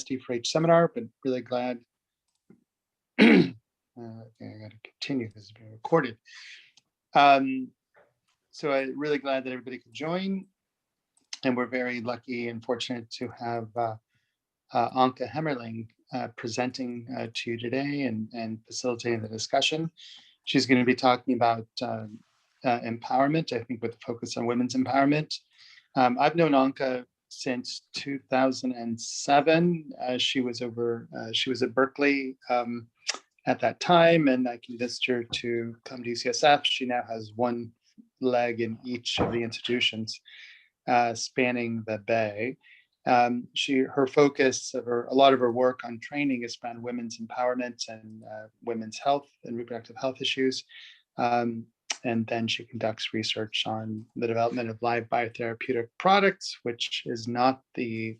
SD4H seminar, but really glad. I got to continue. This is being recorded. So I'm really glad that everybody could join, and we're very lucky and fortunate to have Anke Hemmerling presenting to you today and facilitating the discussion. She's going to be talking about empowerment, I think, with a focus on women's empowerment. I've known Anke since 2007. She was at Berkeley at that time, and I convinced her to come to UCSF. She now has one leg in each of the institutions spanning the Bay. Her focus of a lot of her work on training is around women's empowerment and women's health and reproductive health issues. And then she conducts research on the development of live biotherapeutic products, which is not the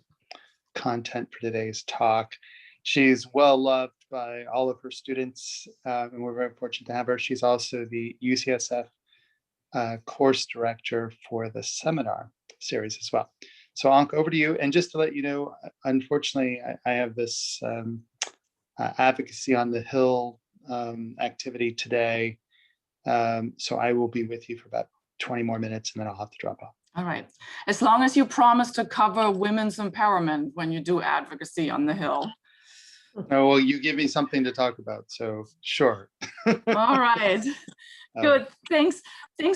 content for today's talk. She's well loved by all of her students, and we're very fortunate to have her. She's also the UCSF course director for the seminar series as well. So Anke, over to you. And just to let you know, unfortunately, I have this advocacy on the Hill activity today. So I will be with you for about 20 more minutes, and then I'll have to drop off. All right. As long as you promise to cover women's empowerment when you do advocacy on the Hill. Oh, well, you give me something to talk about, so sure. All right. Good. Thanks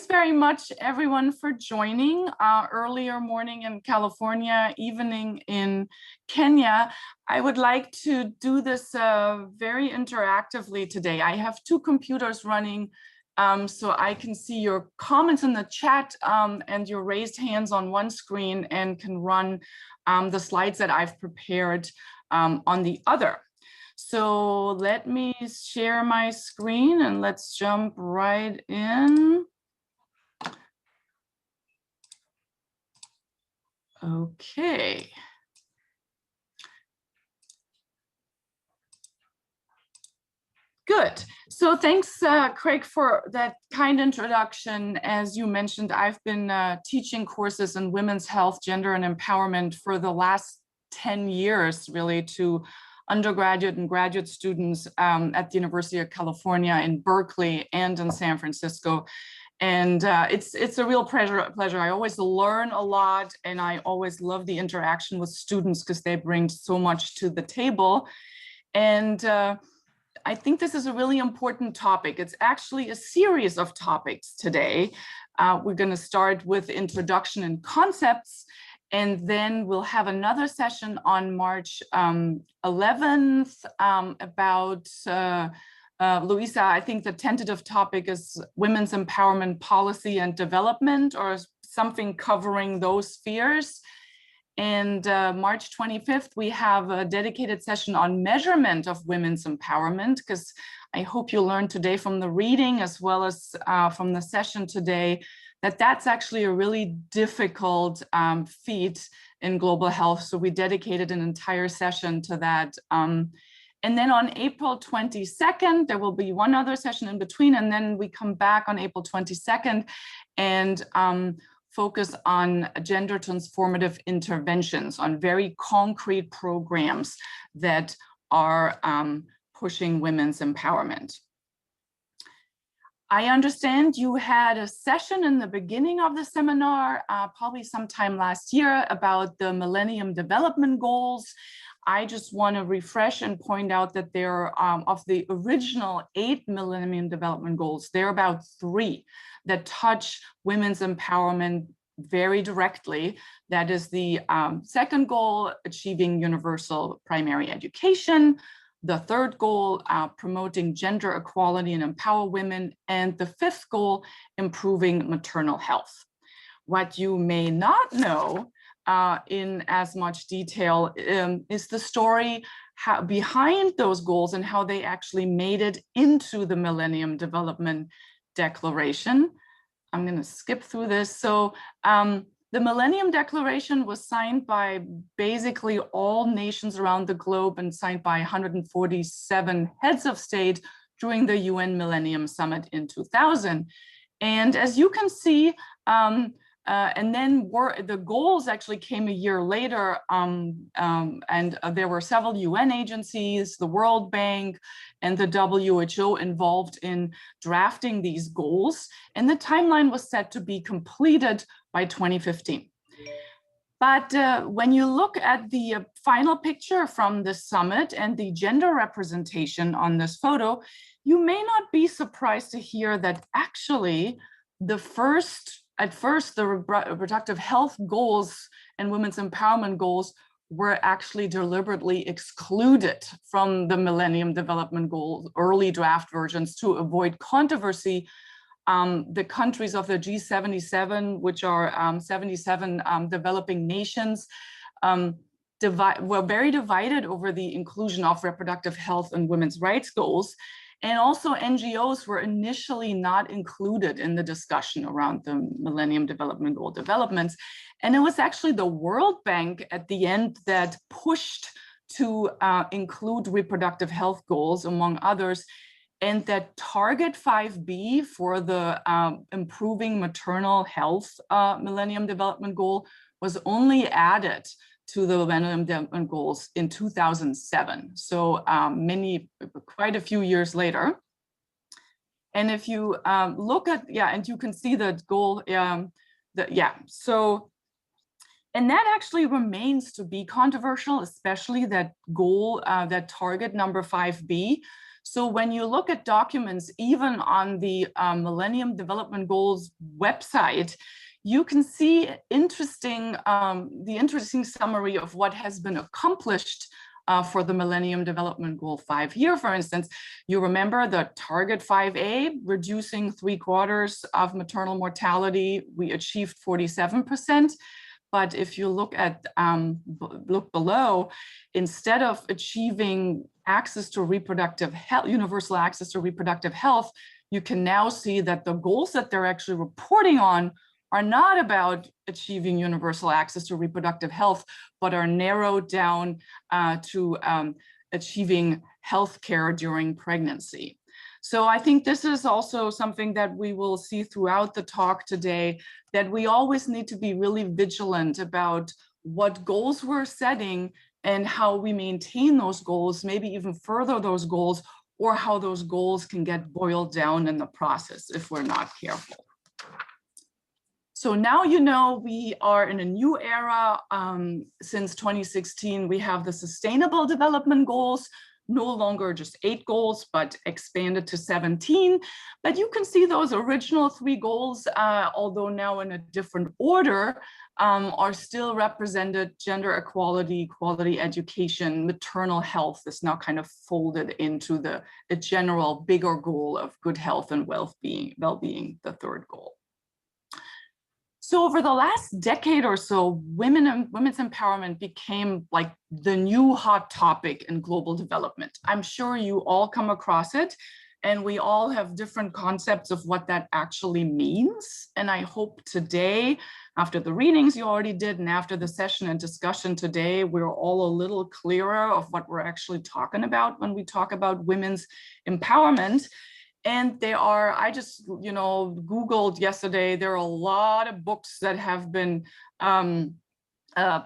very much, everyone, for joining. Earlier morning in California, evening in Kenya. I would like to do this very interactively today. I have two computers running, so I can see your comments in the chat and your raised hands on one screen, and can run the slides that I've prepared on the other. So let me share my screen and let's jump right in. Okay. Good. So thanks, Craig, for that kind introduction. As you mentioned, I've been teaching courses in women's health, gender, and empowerment for the last 10 years, really, to undergraduate and graduate students at the University of California in Berkeley and in San Francisco. And it's a real pleasure. I always learn a lot, and I always love the interaction with students because they bring so much to the table. And I think this is a really important topic. It's actually a series of topics today. We're going to start with introduction and concepts, and then we'll have another session on March 11th about, Luisa, I think the tentative topic is women's empowerment policy and development, or something covering those spheres. And March 25th, we have a dedicated session on measurement of women's empowerment, because I hope you learned today from the reading as well as from the session today that that's actually a really difficult feat in global health. So we dedicated an entire session to that. And then on April 22nd, there will be one other session in between, and then we come back on April 22nd and focus on gender transformative interventions, on very concrete programs that are pushing women's empowerment. I understand you had a session in the beginning of the seminar, probably sometime last year, about the Millennium Development Goals. I just want to refresh and point out that there are, of the original 8 Millennium Development Goals, there are about 3 that touch women's empowerment very directly. That is the second goal, achieving universal primary education. The third goal, promoting gender equality and empower women. And the 5th goal, improving maternal health. What you may not know in as much detail is the story behind those goals and how they actually made it into the Millennium Development Declaration. I'm going to skip through this. So the Millennium Declaration was signed by basically all nations around the globe and signed by 147 heads of state during the UN Millennium Summit in 2000. And as you can see, And then the goals actually came a year later, and there were several UN agencies, the World Bank, and the WHO involved in drafting these goals. And the timeline was set to be completed by 2015. But when you look at the final picture from the summit and the gender representation on this photo, you may not be surprised to hear that actually at first, the reproductive health goals and women's empowerment goals were actually deliberately excluded from the Millennium Development Goals early draft versions to avoid controversy. The countries of the G77, which are 77 developing nations, were very divided over the inclusion of reproductive health and women's rights goals. And also NGOs were initially not included in the discussion around the Millennium Development Goal developments. And it was actually the World Bank at the end that pushed to include reproductive health goals, among others, and that target 5B for the improving maternal health Millennium Development Goal was only added to the Millennium Development Goals in 2007. So quite a few years later. And if you look at, and you can see the goal, and that actually remains to be controversial, especially that goal, that target number 5B. So when you look at documents, even on the Millennium Development Goals website, you can see the interesting summary of what has been accomplished for the Millennium Development Goal 5 here. For instance, you remember the target 5A, reducing 3/4 of maternal mortality. We achieved 47%. But if you look below, instead of achieving access to reproductive health, universal access to reproductive health, you can now see that the goals that they're actually reporting on are not about achieving universal access to reproductive health, but are narrowed down to achieving health care during pregnancy. So I think this is also something that we will see throughout the talk today, that we always need to be really vigilant about what goals we're setting and how we maintain those goals, maybe even further those goals, or how those goals can get boiled down in the process if we're not careful. So now you know we are in a new era. Since 2016, we have the Sustainable Development Goals, no longer just 8 goals, but expanded to 17. But you can see those original 3 goals, although now in a different order, are still represented. Gender equality, quality education, maternal health is now kind of folded into a general bigger goal of good health and well-being, the 3rd goal. So over the last decade or so, women's empowerment became like the new hot topic in global development. I'm sure you all come across it, and we all have different concepts of what that actually means. And I hope today, after the readings you already did, and after the session and discussion today, we're all a little clearer of what we're actually talking about when we talk about women's empowerment. And I just, Googled yesterday, there are a lot of books that have been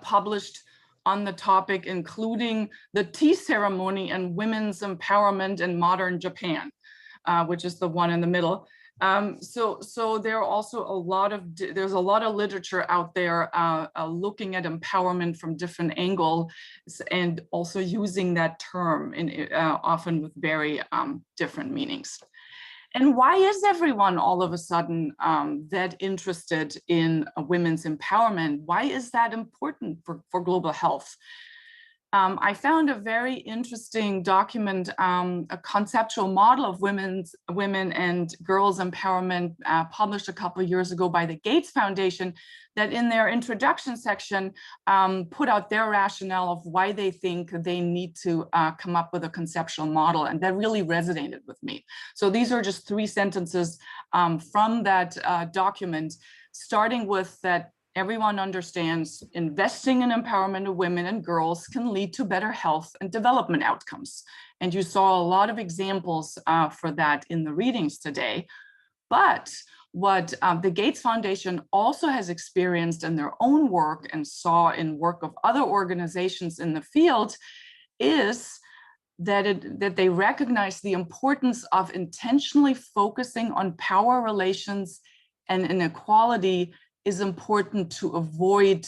published on the topic, including The Tea Ceremony and Women's Empowerment in Modern Japan, which is the one in the middle. So there are also there's a lot of literature out there looking at empowerment from different angles, and also using that term often with very different meanings. And why is everyone all of a sudden that interested in women's empowerment? Why is that important for global health? I found a very interesting document, a conceptual model of women and girls empowerment published a couple of years ago by the Gates Foundation, that in their introduction section put out their rationale of why they think they need to come up with a conceptual model. And that really resonated with me. So these are just 3 sentences from that document, starting with that everyone understands investing in empowerment of women and girls can lead to better health and development outcomes. And you saw a lot of examples for that in the readings today. But what the Gates Foundation also has experienced in their own work and saw in work of other organizations in the field is that they recognize the importance of intentionally focusing on power relations and inequality is important to avoid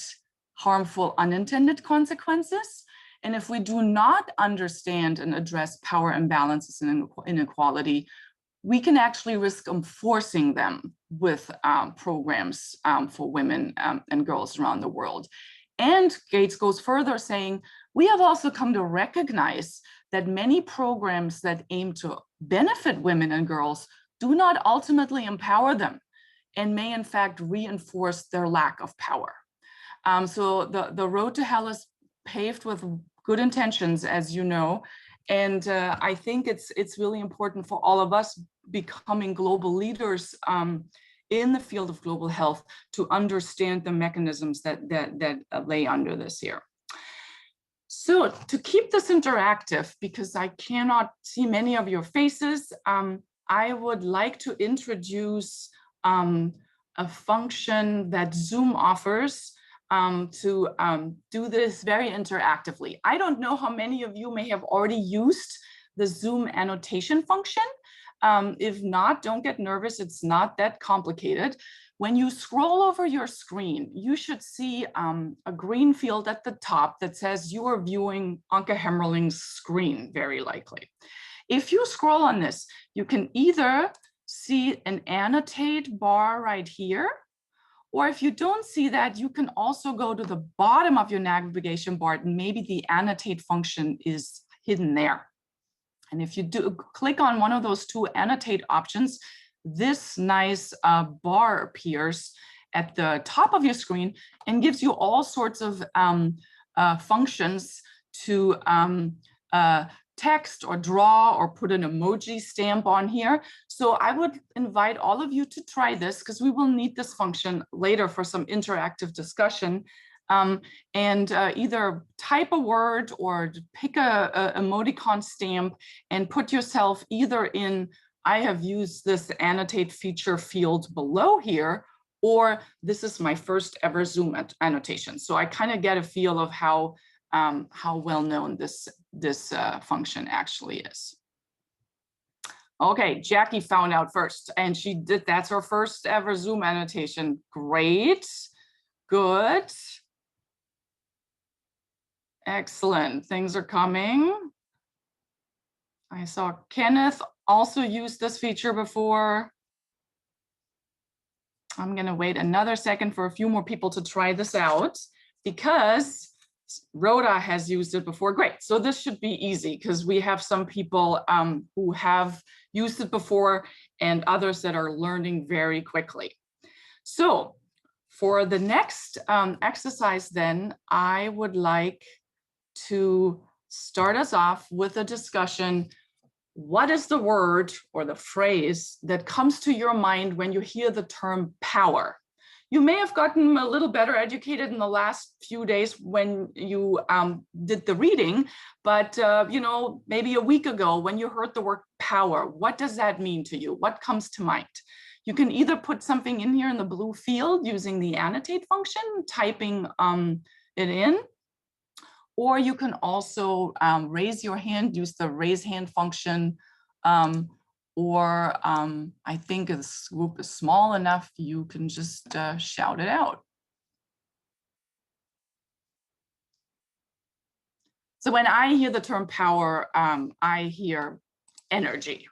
harmful unintended consequences. And if we do not understand and address power imbalances and inequality, we can actually risk enforcing them with programs for women and girls around the world. And Gates goes further saying, we have also come to recognize that many programs that aim to benefit women and girls do not ultimately empower them and may in fact reinforce their lack of power. So the road to hell is paved with good intentions, as you know, and I think it's really important for all of us becoming global leaders in the field of global health to understand the mechanisms that lay under this here. So to keep this interactive, because I cannot see many of your faces, I would like to introduce a function that Zoom offers to do this very interactively. I don't know how many of you may have already used the Zoom annotation function. If not, don't get nervous, it's not that complicated. When you scroll over your screen, you should see a green field at the top that says you are viewing Anke Hemmerling's screen, very likely. If you scroll on this, you can either see an annotate bar right here, or if you don't see that, you can also go to the bottom of your navigation bar and maybe the annotate function is hidden there. And if you do click on one of those two annotate options, this nice bar appears at the top of your screen and gives you all sorts of functions to text or draw or put an emoji stamp on here. So I would invite all of you to try this because we will need this function later for some interactive discussion. And either type a word or pick a emoticon stamp and put yourself either in, I have used this annotate feature field below here, or this is my first ever Zoom annotation. So I kind of get a feel of how well known this function actually is. Okay, Jackie found out first, and she did. That's her first ever Zoom annotation. Great, good. Excellent, things are coming. I saw Kenneth also use this feature before. I'm gonna wait another second for a few more people to try this out because Rhoda has used it before. Great, so this should be easy because we have some people who have used it before and others that are learning very quickly. So for the next exercise then, I would like to start us off with a discussion. What is the word or the phrase that comes to your mind when you hear the term power? You may have gotten a little better educated in the last few days when you did the reading, but you know, maybe a week ago when you heard the word power, what does that mean to you? What comes to mind? You can either put something in here in the blue field using the annotate function, typing it in, or you can also raise your hand, use the raise hand function, or I think this group is small enough, you can just shout it out. So when I hear the term power, I hear energy.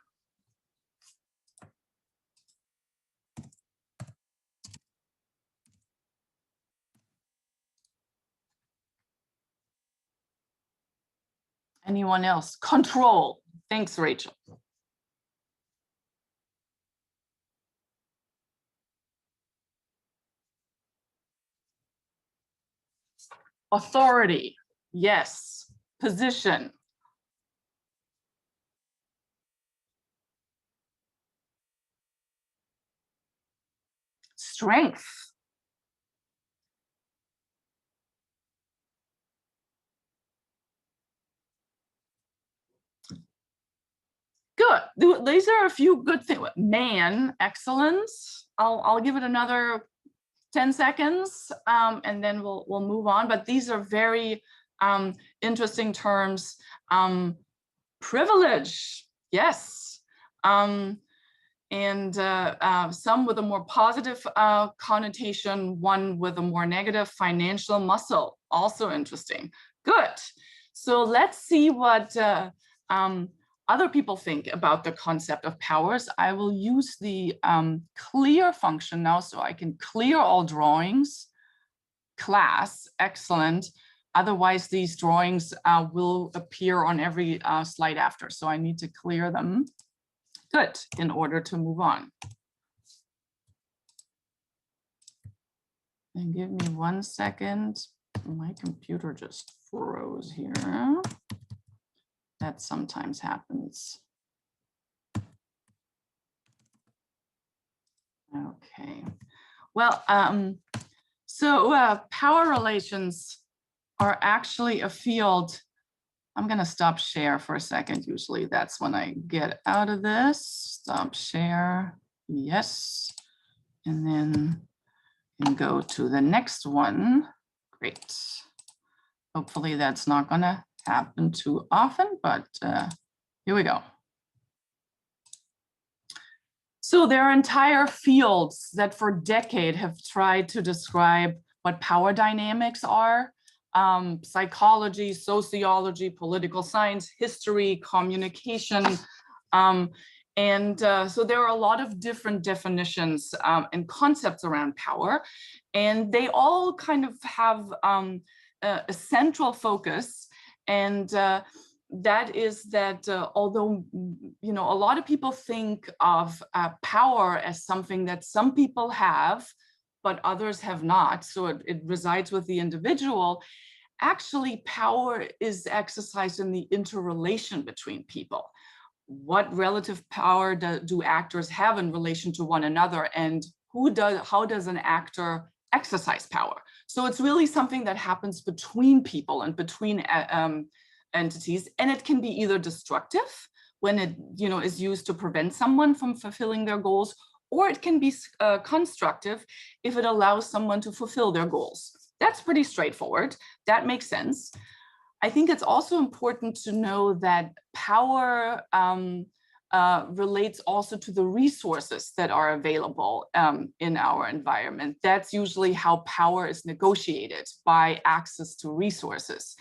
Anyone else? Control. Thanks, Rachel. Authority. Yes. Position. Strength. Good. These are a few good things. Man, excellence. I'll give it another 10 seconds and then we'll move on. But these are very interesting terms. Privilege, yes. And some with a more positive connotation, one with a more negative. Financial muscle, also interesting. Good. So let's see what other people think about the concept of powers. I will use the clear function now so I can clear all drawings. Class, excellent. Otherwise, these drawings will appear on every slide after. So I need to clear them. Good, in order to move on. And give me 1 second. My computer just froze here. That sometimes happens. Okay. Well, so power relations are actually a field. I'm going to stop share for a second. Usually that's when I get out of this. Stop share. Yes. And then can go to the next one. Great. Hopefully that's not going to happen too often, but here we go. So there are entire fields that for decades have tried to describe what power dynamics are. Psychology, sociology, political science, history, communication. So there are a lot of different definitions and concepts around power, and they all kind of have a central focus, and that is that although a lot of people think of power as something that some people have, but others have not, so it resides with the individual. Actually, power is exercised in the interrelation between people. What relative power do actors have in relation to one another, and how does an actor exercise power? So it's really something that happens between people and between entities, and it can be either destructive when it is used to prevent someone from fulfilling their goals, or it can be constructive if it allows someone to fulfill their goals. That's pretty straightforward. That makes sense. I think it's also important to know that power relates also to the resources that are available in our environment. That's usually how power is negotiated, by access to resources.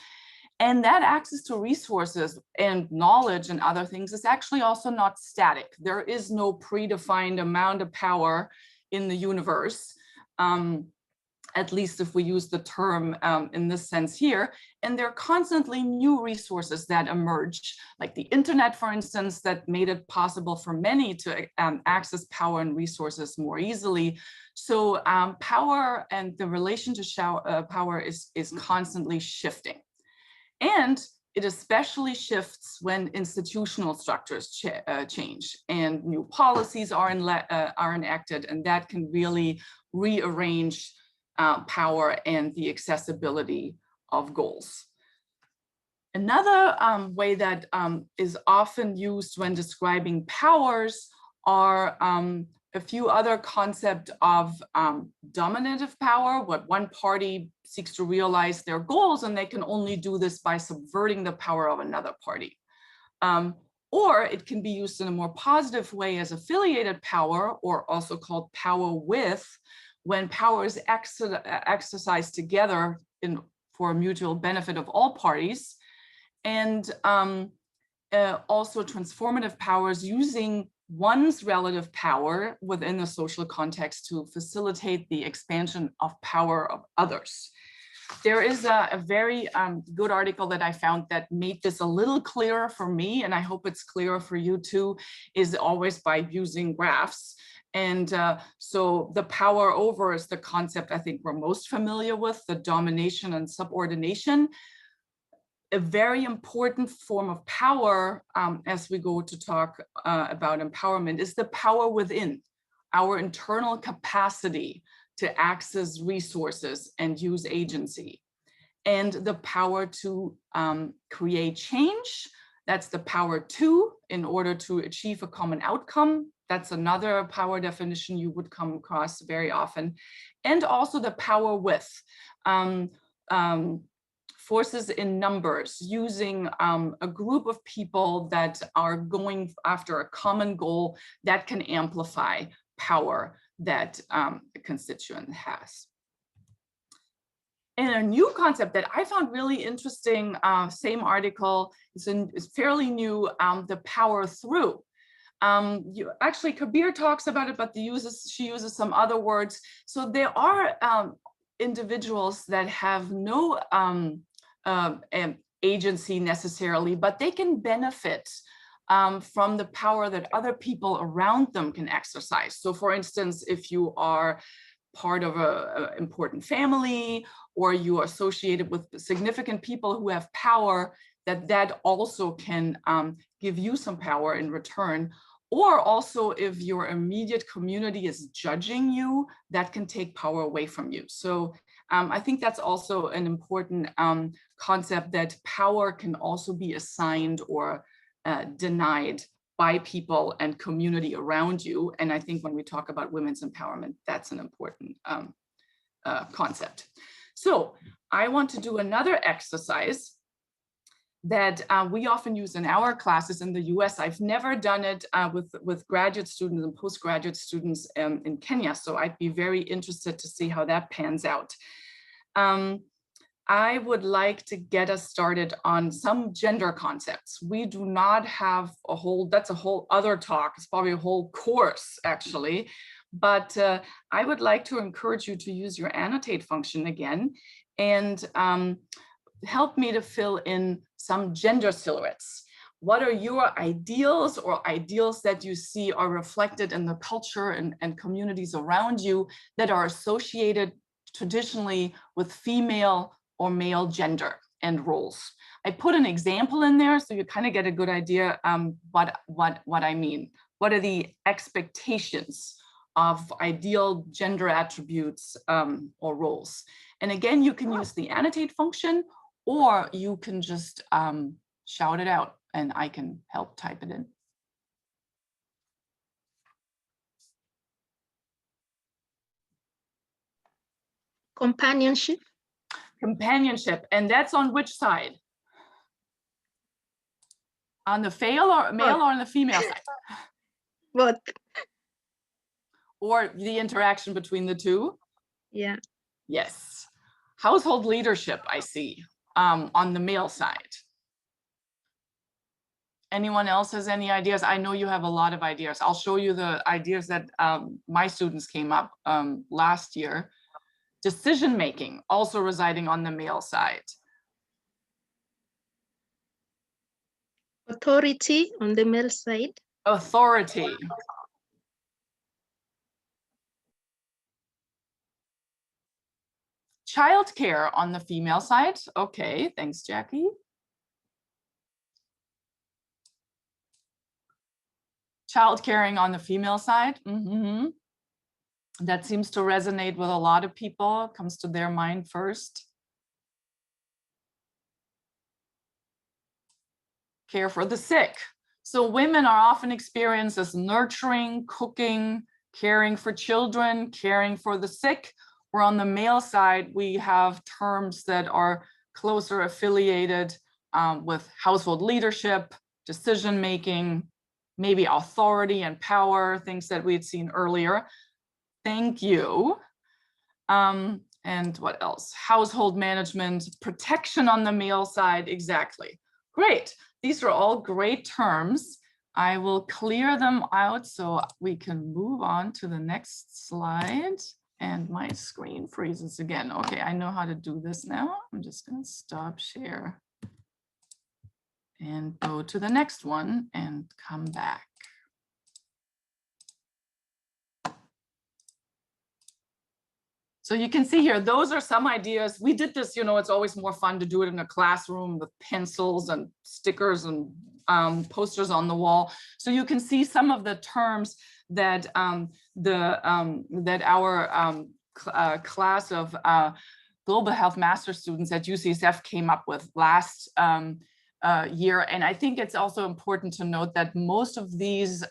And that access to resources and knowledge and other things is actually also not static. There is no predefined amount of power in the universe, at least if we use the term in this sense here. And there are constantly new resources that emerge, like the internet, for instance, that made it possible for many to access power and resources more easily. So power and the relation to power is constantly shifting. And it especially shifts when institutional structures change and new policies are enacted, and that can really rearrange power and the accessibility of goals. Another way that is often used when describing powers are a few other concepts of dominative power, what one party seeks to realize their goals, and they can only do this by subverting the power of another party. Or it can be used in a more positive way as affiliated power, or also called power with, when power is exercised together for mutual benefit of all parties. And also transformative powers, using one's relative power within a social context to facilitate the expansion of power of others. There is a very good article that I found that made this a little clearer for me, and I hope it's clearer for you too, is always by using graphs. And so the power over is the concept I think we're most familiar with, the domination and subordination. A very important form of power, as we go to talk about empowerment, is the power within, our internal capacity to access resources and use agency, and the power to create change That's the power to in order to achieve a common outcome. That's another power definition you would come across very often. And also the power with. Forces in numbers, using a group of people that are going after a common goal that can amplify power that the constituent has. And a new concept that I found really interesting, same article, is fairly new, the power through. Actually, Kabir talks about it, but she uses some other words. So there are individuals that have no agency necessarily, but they can benefit from the power that other people around them can exercise. So for instance, if you are part of an important family, or you are associated with significant people who have power, that also can give you some power in return. Or also if your immediate community is judging you, that can take power away from you. So I think that's also an important concept, that power can also be assigned or denied by people and community around you. And I think when we talk about women's empowerment, that's an important concept. So I want to do another exercise that we often use in our classes in the US. I've never done it with graduate students and postgraduate students in Kenya, so I'd be very interested to see how that pans out. I would like to get us started on some gender concepts. We do not have a whole, that's a whole other talk, it's probably a whole course actually, but I would like to encourage you to use your annotate function again and help me to fill in some gender silhouettes. What are your ideals or ideals that you see are reflected in the culture and communities around you that are associated traditionally with female or male gender and roles? I put an example in there so you kind of get a good idea what I mean. What are the expectations of ideal gender attributes or roles? And again, you can use the annotate function, or you can just shout it out and I can help type it in. Companionship. Companionship, and that's on which side? On the male or on the female side? Both. Or the interaction between the two? Yeah. Yes. Household leadership, I see, on the male side. Anyone else has any ideas? I know you have a lot of ideas. I'll show you the ideas that my students came up last year. Decision-making, also residing on the male side. Authority on the male side. Authority. Childcare on the female side. Okay, thanks, Jackie. Child caring on the female side. Mm-hmm. That seems to resonate with a lot of people, comes to their mind first. Care for the sick. So women are often experienced as nurturing, cooking, caring for children, caring for the sick. Where on the male side, we have terms that are closer affiliated with household leadership, decision-making, maybe authority and power, things that we had seen earlier. Thank you. And what else? Household management, protection on the male side, exactly. Great. These are all great terms. I will clear them out so we can move on to the next slide. And my screen freezes again. Okay, I know how to do this now. I'm just going to stop share and go to the next one and come back. So you can see here, those are some ideas. We did this, you know, it's always more fun to do it in a classroom with pencils and stickers and posters on the wall. So you can see some of the terms that that our class of global health master students at UCSF came up with last year. And I think it's also important to note that most of these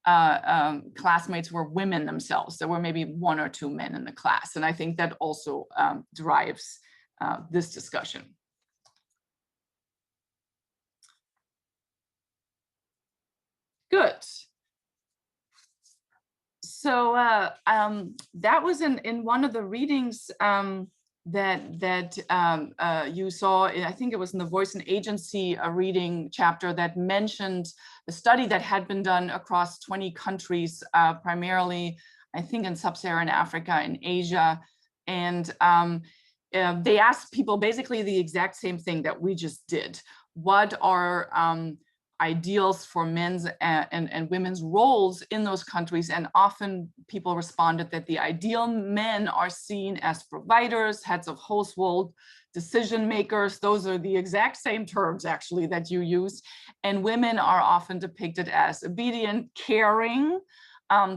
classmates were women themselves. There were maybe 1 or 2 men in the class. And I think that also drives this discussion. Good. So that was in one of the readings that you saw. I think it was in the Voice and Agency reading chapter that mentioned the study that had been done across 20 countries, primarily, I think, in sub-Saharan Africa and Asia. And they asked people basically the exact same thing that we just did. What are ideals for men's and women's roles in those countries? And often people responded that the ideal men are seen as providers, heads of household, decision makers. Those are the exact same terms actually that you use. And women are often depicted as obedient, caring,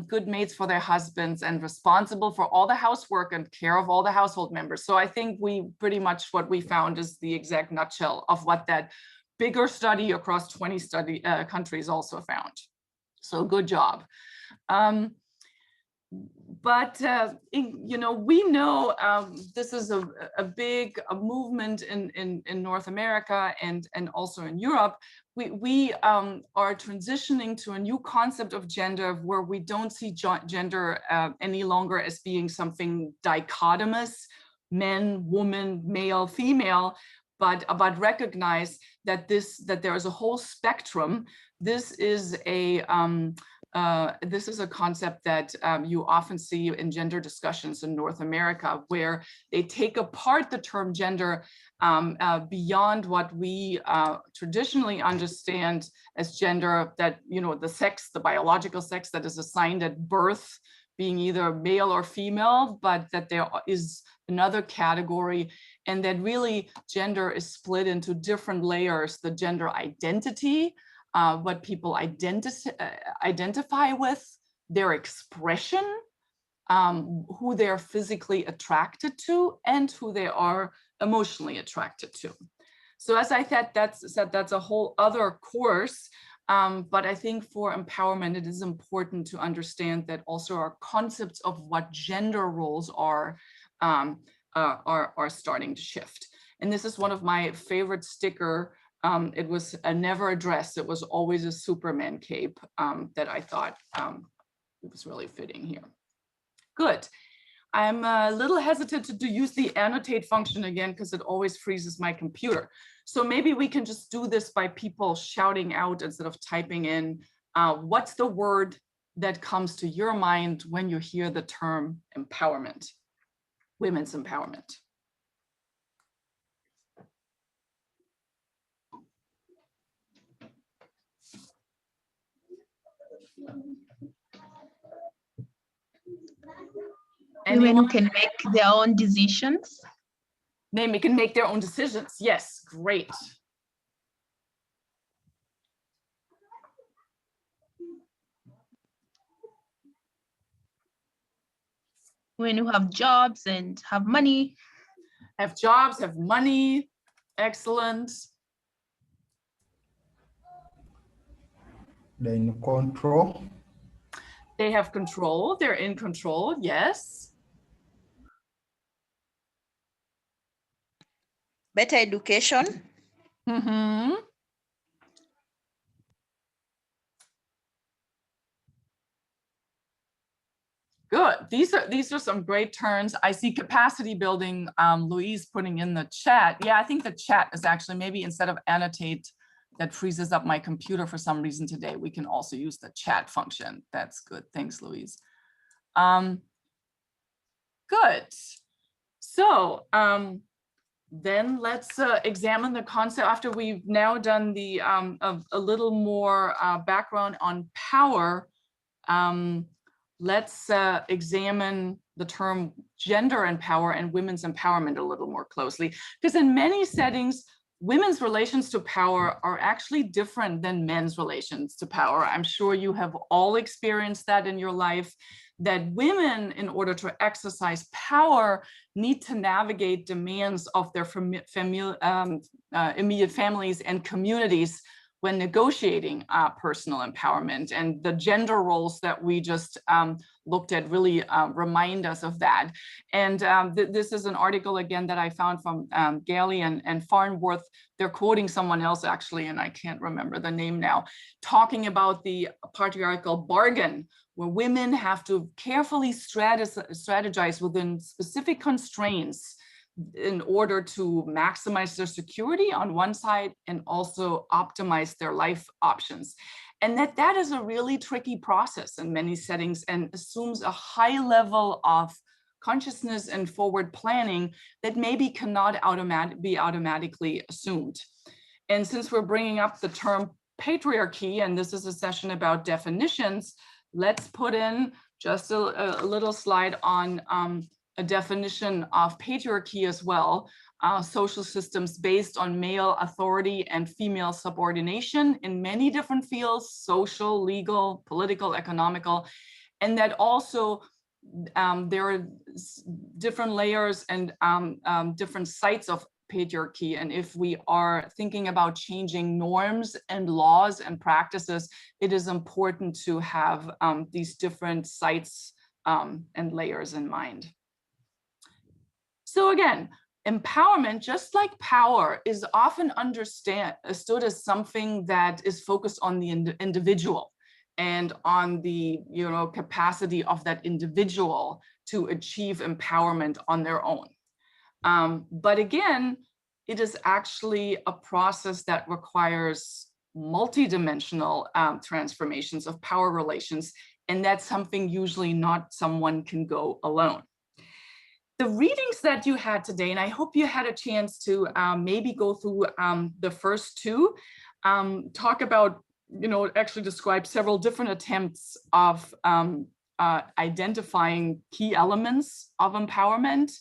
good mates for their husbands, and responsible for all the housework and care of all the household members. So I think we pretty much what we found is the exact nutshell of what that bigger study across 20 countries also found. So good job. But you know, we know this is a big movement in North America and also in Europe. We are transitioning to a new concept of gender where we don't see gender any longer as being something dichotomous, men, woman, male, female, but recognize that there is a whole spectrum. This is a concept that you often see in gender discussions in North America, where they take apart the term gender beyond what we traditionally understand as gender, that, you know, the sex, the biological sex that is assigned at birth being either male or female, but that there is another category, and that really gender is split into different layers: the gender identity, what people identify with, their expression, who they're physically attracted to, and who they are emotionally attracted to. So as I said, that's a whole other course. But I think for empowerment, it is important to understand that also our concepts of what gender roles are starting to shift. And this is one of my favorite sticker. It was never a dress. It was always a Superman cape that I thought it was really fitting here. Good. I'm a little hesitant to use the annotate function again because it always freezes my computer. So maybe we can just do this by people shouting out instead of typing in. What's the word that comes to your mind when you hear the term empowerment, women's empowerment? Women who can make their own decisions. They can make their own decisions. Yes, great. Women who have jobs and have money. Have jobs, have money. Excellent. They're in control. They have control. They're in control. Yes. Better education. Mm-hmm. Good. These are some great terms. I see capacity building. Louise putting in the chat. Yeah, I think the chat is actually maybe instead of annotate that freezes up my computer for some reason today, we can also use the chat function. That's good. Thanks, Louise. Good. So then let's examine the concept after we've now done the a little more background on power. Let's examine the term gender and power and women's empowerment a little more closely, because in many settings, women's relations to power are actually different than men's relations to power. I'm sure you have all experienced that in your life, that women, in order to exercise power, need to navigate demands of their immediate families and communities when negotiating personal empowerment. And the gender roles that we just looked at really remind us of that. And this is an article, again, that I found from Galey and Farnworth. They're quoting someone else, actually, and I can't remember the name now, talking about the patriarchal bargain, where women have to carefully strategize within specific constraints in order to maximize their security on one side and also optimize their life options. And that is a really tricky process in many settings and assumes a high level of consciousness and forward planning that maybe cannot be automatically assumed. And since we're bringing up the term patriarchy, and this is a session about definitions, let's put in just a little slide on a definition of patriarchy as well. Social systems based on male authority and female subordination in many different fields: social, legal, political, economical. And that also there are different layers and different sites of patriarchy. And if we are thinking about changing norms and laws and practices, it is important to have these different sites and layers in mind. So again, empowerment, just like power, is often understood as something that is focused on the individual and on the capacity of that individual to achieve empowerment on their own. But again, it is actually a process that requires multidimensional transformations of power relations, and that's something usually not someone can go alone. The readings that you had today, and I hope you had a chance to maybe go through the first two, talk about, actually describe several different attempts of identifying key elements of empowerment.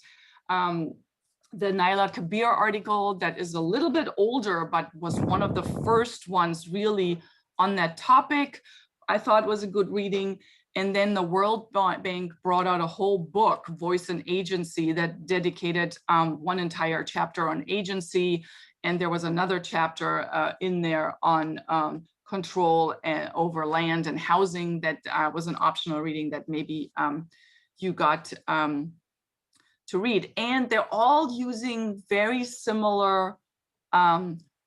The Naila Kabeer article that is a little bit older, but was one of the first ones really on that topic, I thought was a good reading. And then the World Bank brought out a whole book, Voice and Agency, that dedicated one entire chapter on agency. And there was another chapter in there on control over land and housing that was an optional reading that maybe you got to read. And they're all using very similar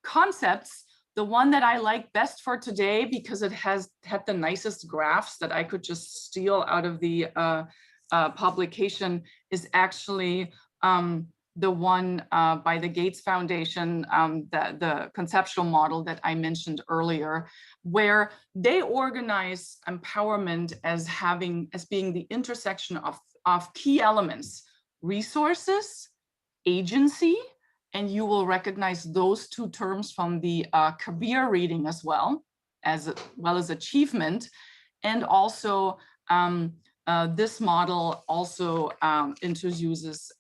concepts. The one that I like best for today, because it had the nicest graphs that I could just steal out of the publication, is actually the one by the Gates Foundation, the conceptual model that I mentioned earlier, where they organize empowerment as being the intersection of key elements: resources, agency, and you will recognize those two terms from the Kabeer reading as well as achievement. And also this model also introduces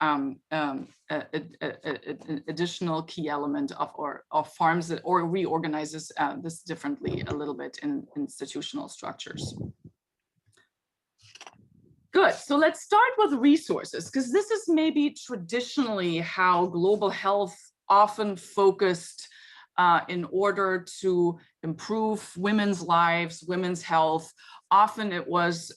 additional key element of farms that, or reorganizes this differently a little bit in institutional structures. Good, so let's start with resources, because this is maybe traditionally how global health often focused in order to improve women's lives, women's health. Often it was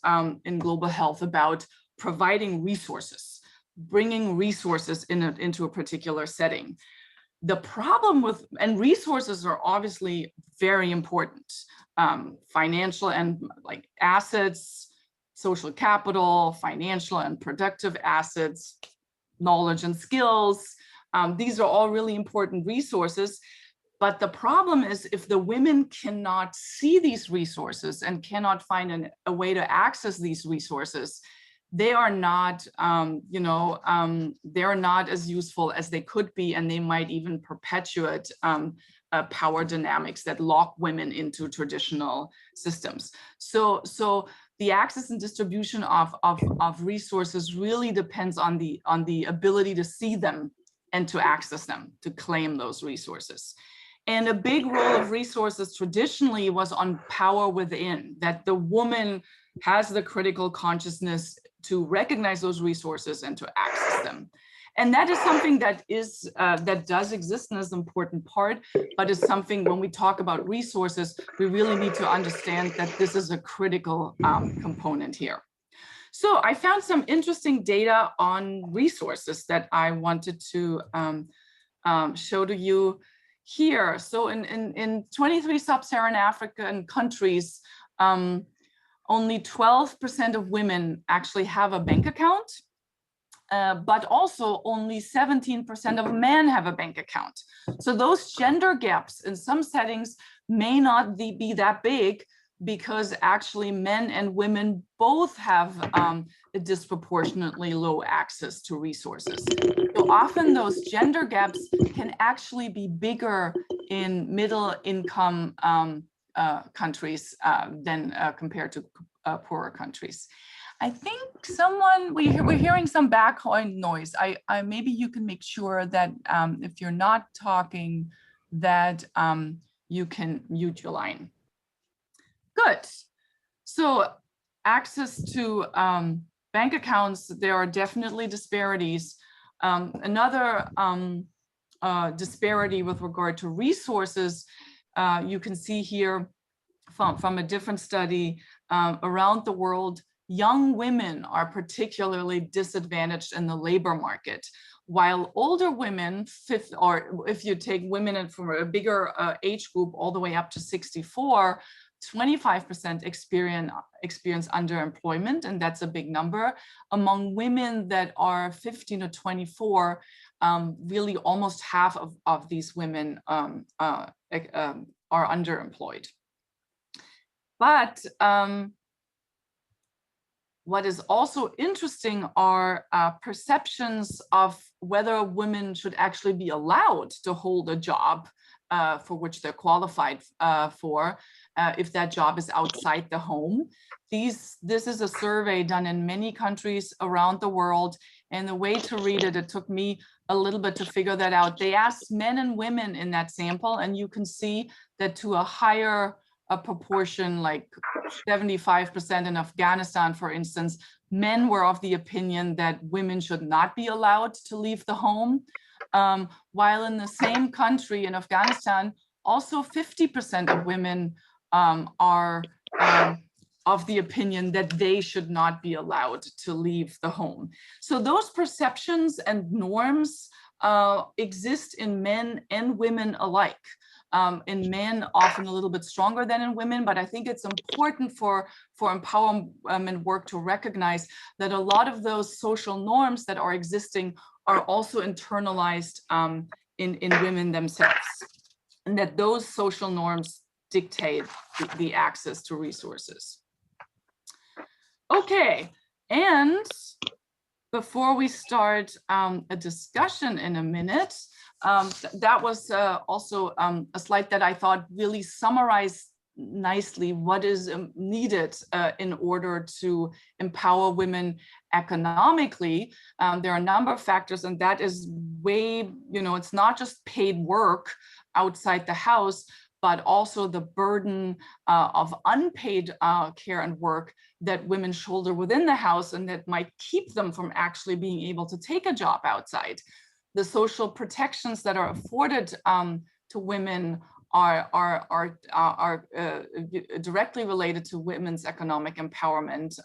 in global health about providing resources, bringing resources into a particular setting. The problem with, and resources are obviously very important, financial and like assets, social capital, financial and productive assets, knowledge and skills. These are all really important resources. But the problem is, if the women cannot see these resources and cannot find a way to access these resources, they are not, they're not as useful as they could be, and they might even perpetuate power dynamics that lock women into traditional systems. So the access and distribution of resources really depends on the ability to see them and to access them, to claim those resources. And a big role of resources traditionally was on power within, that the woman has the critical consciousness to recognize those resources and to access them. And that is something that is that does exist and is an important part, but is something when we talk about resources, we really need to understand that this is a critical component here. So I found some interesting data on resources that I wanted to show to you here. So in 23 sub-Saharan African countries, only 12% of women actually have a bank account. But also only 17% of men have a bank account. So those gender gaps in some settings may not be that big because actually men and women both have a disproportionately low access to resources. So often those gender gaps can actually be bigger in middle income countries than compared to poorer countries. I think we're hearing some background noise. I maybe you can make sure that if you're not talking, that you can mute your line. Good. So access to bank accounts, there are definitely disparities. Another disparity with regard to resources, you can see here from a different study around the world. Young women are particularly disadvantaged in the labor market, while older women, or if you take women from a bigger age group all the way up to 64, 25% experience underemployment, and that's a big number. Among women that are 15 to 24, really almost half of these women are underemployed. But what is also interesting are perceptions of whether women should actually be allowed to hold a job for which they're qualified for, if that job is outside the home. This is a survey done in many countries around the world, and the way to read it, it took me a little bit to figure that out. They asked men and women in that sample, and you can see that to a higher proportion, like 75% in Afghanistan, for instance, men were of the opinion that women should not be allowed to leave the home, while in the same country in Afghanistan, also 50% of women are of the opinion that they should not be allowed to leave the home. So those perceptions and norms exist in men and women alike. In men, often a little bit stronger than in women, but I think it's important for empowerment work to recognize that a lot of those social norms that are existing are also internalized in women themselves, and that those social norms dictate the access to resources. Okay, and before we start a discussion in a minute, that was also a slide that I thought really summarized nicely what is needed in order to empower women economically. There are a number of factors, and that is it's not just paid work outside the house, but also the burden of unpaid care and work that women shoulder within the house, and that might keep them from actually being able to take a job outside. The social protections that are afforded to women are directly related to women's economic empowerment.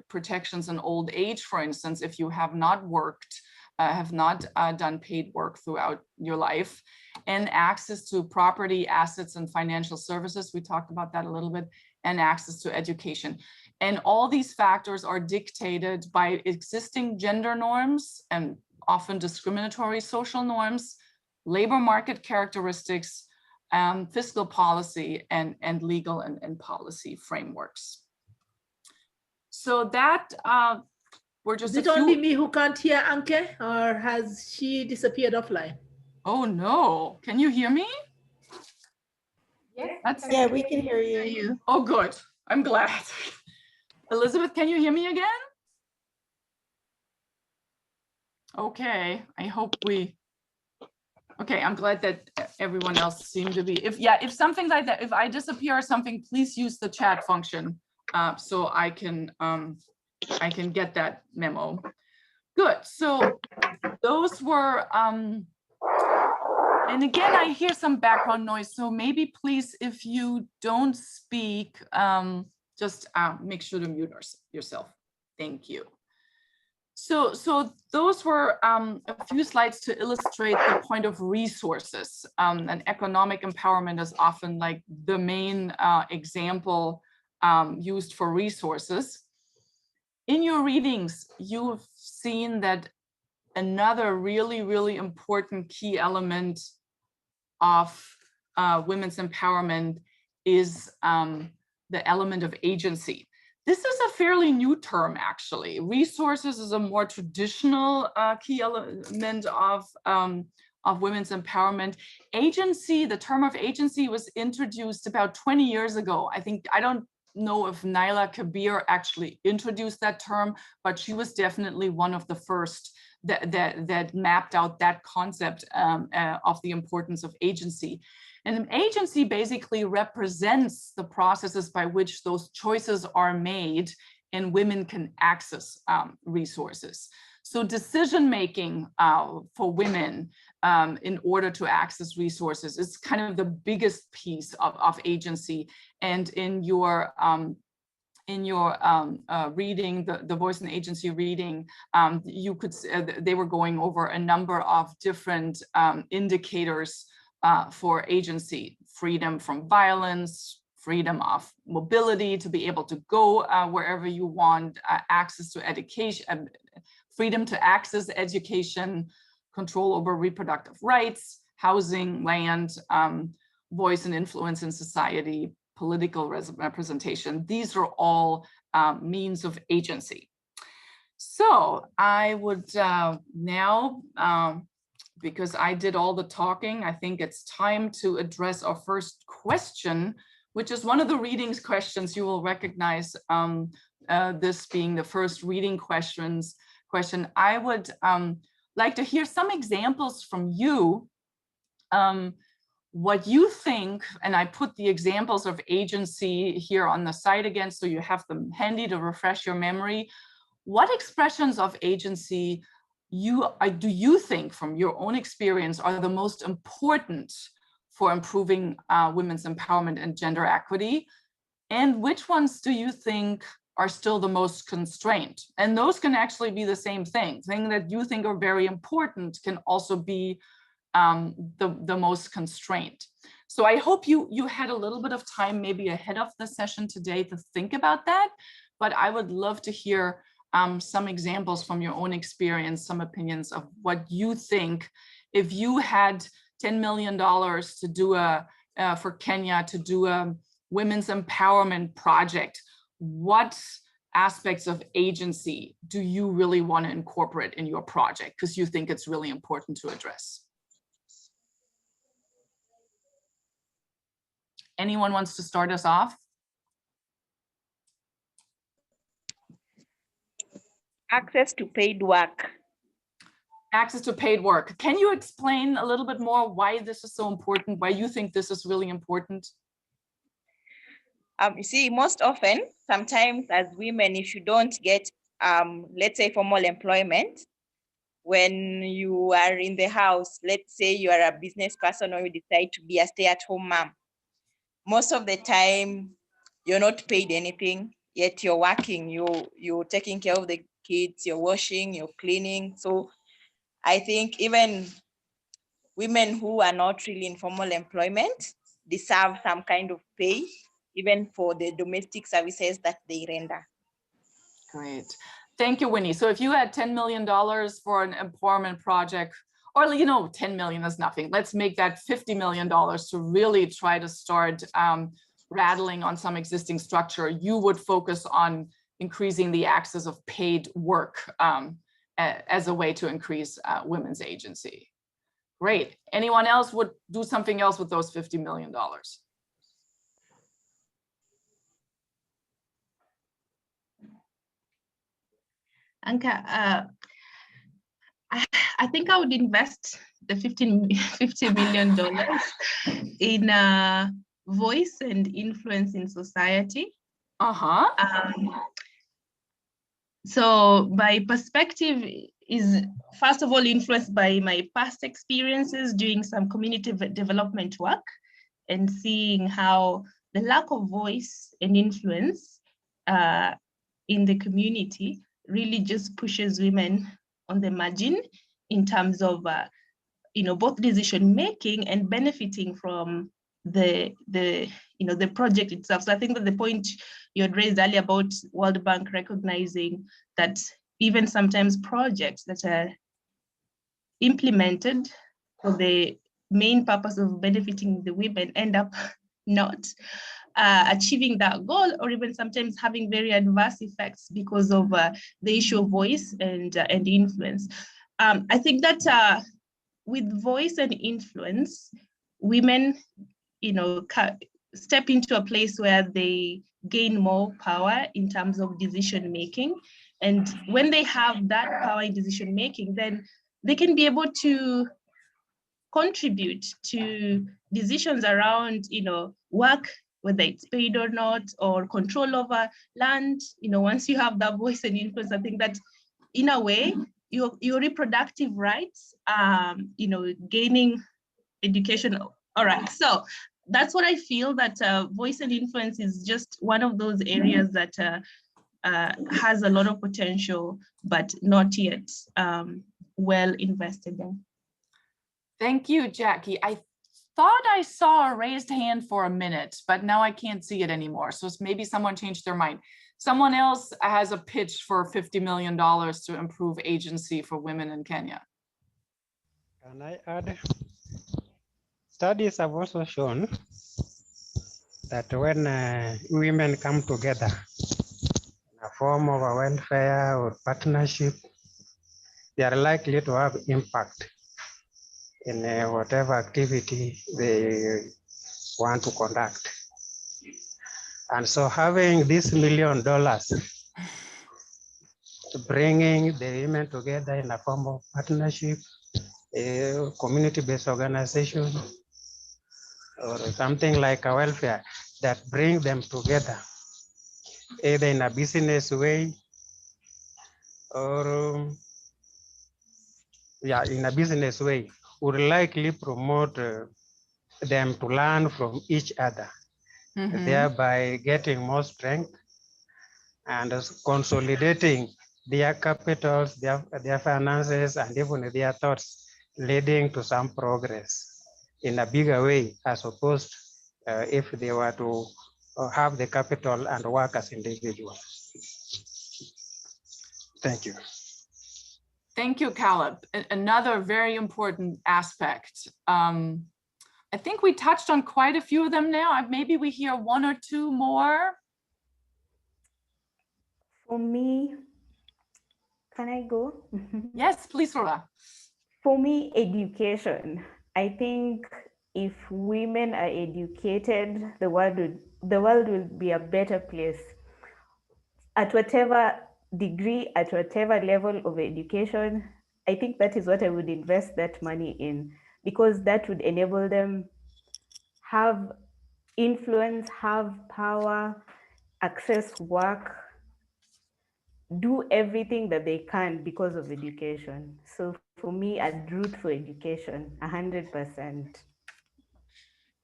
Protections in old age, for instance, if you have not worked, have not done paid work throughout your life, and access to property, assets, and financial services. We talked about that a little bit, and access to education. And all these factors are dictated by existing gender norms and often discriminatory social norms, labor market characteristics, fiscal policy, and legal and policy frameworks. So that we're just Is it only me who can't hear Anke, or has she disappeared offline? Oh no, can you hear me? Yes. Yeah, we can hear you. Oh, good. I'm glad. Elizabeth, can you hear me again? Okay, I hope okay, I'm glad that everyone else seemed to be. If something like that, if I disappear or something, please use the chat function so I can get that memo. Good. So those were, and again, I hear some background noise. So maybe please, if you don't speak, just make sure to mute yourself. Thank you. So those were a few slides to illustrate the point of resources. And economic empowerment is often like the main example used for resources. In your readings, you've seen that another really, really important key element of women's empowerment is the element of agency. This is a fairly new term, actually. Resources is a more traditional key element of women's empowerment. Agency, the term of agency was introduced about 20 years ago. I don't know if Naila Kabir actually introduced that term, but she was definitely one of the first that mapped out that concept of the importance of agency. And an agency basically represents the processes by which those choices are made and women can access resources. So decision-making for women in order to access resources is kind of the biggest piece of agency. And in your reading, the Voice and Agency reading, you could they were going over a number of different indicators for agency: freedom from violence, freedom of mobility to be able to go wherever you want, access to education, freedom to access education, control over reproductive rights, housing, land, voice and influence in society, political representation. These are all means of agency. So I would now, because I did all the talking, I think it's time to address our first question, which is one of the readings questions. You will recognize this being the first reading question. I would like to hear some examples from you, what you think, and I put the examples of agency here on the side again, so you have them handy to refresh your memory. What expressions of agency do you think, from your own experience, are the most important for improving women's empowerment and gender equity? And which ones do you think are still the most constrained? And those can actually be the same thing. Things that you think are very important can also be the most constrained. So I hope you had a little bit of time maybe ahead of the session today to think about that, but I would love to hear some examples from your own experience, some opinions of what you think. If you had $10 million to do for Kenya to do a women's empowerment project, what aspects of agency do you really want to incorporate in your project because you think it's really important to address? Anyone wants to start us off? Access to paid work. Access to paid work. Can you explain a little bit more why this is so important, why you think this is really important? You see, most often, sometimes as women, if you don't get, let's say, formal employment, when you are in the house, let's say you are a business person or you decide to be a stay-at-home mom, most of the time, you're not paid anything, yet you're working, you're taking care of the kids, you're washing, you're cleaning. So I think even women who are not really in formal employment deserve some kind of pay, even for the domestic services that they render. Great. Thank you, Winnie. So if you had $10 million for an empowerment project, or 10 million is nothing. Let's make that $50 million to really try to start rattling on some existing structure. You would focus on increasing the access of paid work as a way to increase women's agency. Great. Anyone else would do something else with those $50 million? Anka, I think I would invest the $50 million in voice and influence in society. Uh-huh. So my perspective is first of all influenced by my past experiences doing some community development work and seeing how the lack of voice and influence in the community really just pushes women on the margin in terms of both decision making and benefiting from the project itself. So I think that the point you had raised earlier about World Bank recognizing that even sometimes projects that are implemented for the main purpose of benefiting the women end up not achieving that goal, or even sometimes having very adverse effects because of the issue of voice and influence. I think that with voice and influence, women, step into a place where they gain more power in terms of decision making. And when they have that power in decision making, then they can be able to contribute to decisions around, work, whether it's paid or not, or control over land. Once you have that voice and influence, I think that in a way, your reproductive rights, gaining education. All right, so that's what I feel, that voice and influence is just one of those areas that has a lot of potential, but not yet well invested in. Thank you, Jackie. I thought I saw a raised hand for a minute, but now I can't see it anymore. So maybe someone changed their mind. Someone else has a pitch for $50 million to improve agency for women in Kenya. Can I add? Studies have also shown that when women come together in a form of a welfare or partnership, they are likely to have impact in whatever activity they want to conduct. And so having this $1 million, bringing the women together in a form of partnership, a community-based organization, or something like a welfare that bring them together, either in a business way or in a business way, would likely promote them to learn from each other, thereby getting more strength and consolidating their capitals, their finances, and even their thoughts, leading to some progress in a bigger way, as opposed if they were to have the capital and work as individuals. Thank you. Thank you, Caleb. Another very important aspect. I think we touched on quite a few of them now. Maybe we hear one or two more. For me, can I go? Yes, please, Rhoda. For me, education. I think if women are educated, the world will be a better place. At whatever degree, at whatever level of education, I think that is what I would invest that money in, because that would enable them have influence, have power, access work, do everything that they can because of education. So for me, I'd root for education, 100%.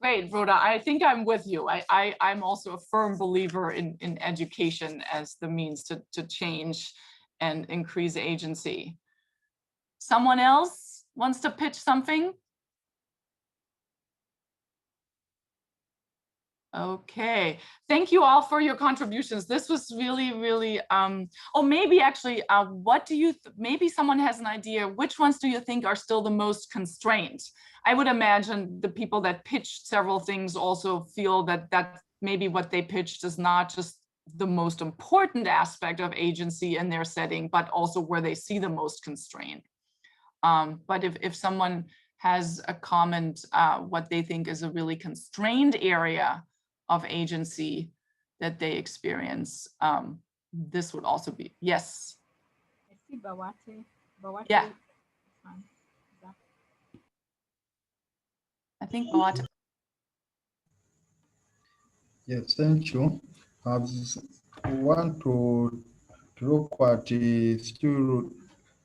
Great, Rhoda. I think I'm with you. I'm also a firm believer in education as the means to change and increase agency. Someone else wants to pitch something? Okay, thank you all for your contributions. This was really, really, oh, maybe actually, what do you, maybe someone has an idea, which ones do you think are still the most constrained? I would imagine the people that pitched several things also feel that maybe what they pitched is not just the most important aspect of agency in their setting, but also where they see the most constraint. But if someone has a comment, what they think is a really constrained area of agency that they experience, this would also be, yes. I see Bawate. Bawate. Yeah. I think Bawate. Yes, thank you. As we want to look at still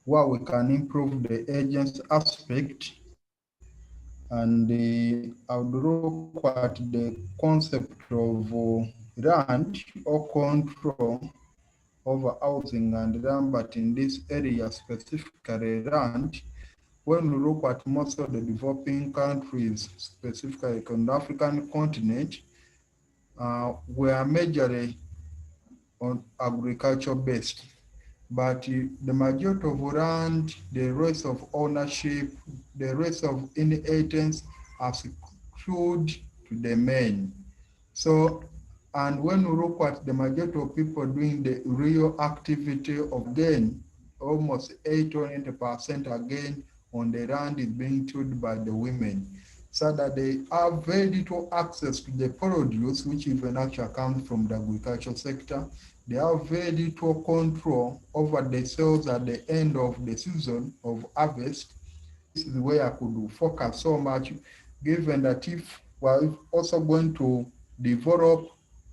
where we can improve the agents aspect, and I would look at the concept of land or control over housing and land, but in this area specifically land. When we look at most of the developing countries, specifically on the African continent, we are majorly on agriculture based. But the majority of land, the rest of ownership, the rest of inheritance are secured to the men. So, and when we look at the majority of people doing the real activity of gain, almost 8 or 90% again on the land is being tilled by the women, so that they have very little access to the produce, which even actually comes from the agricultural sector. They have very little control over the sales at the end of the season of harvest. This is where I could focus so much, given that if we're also going to develop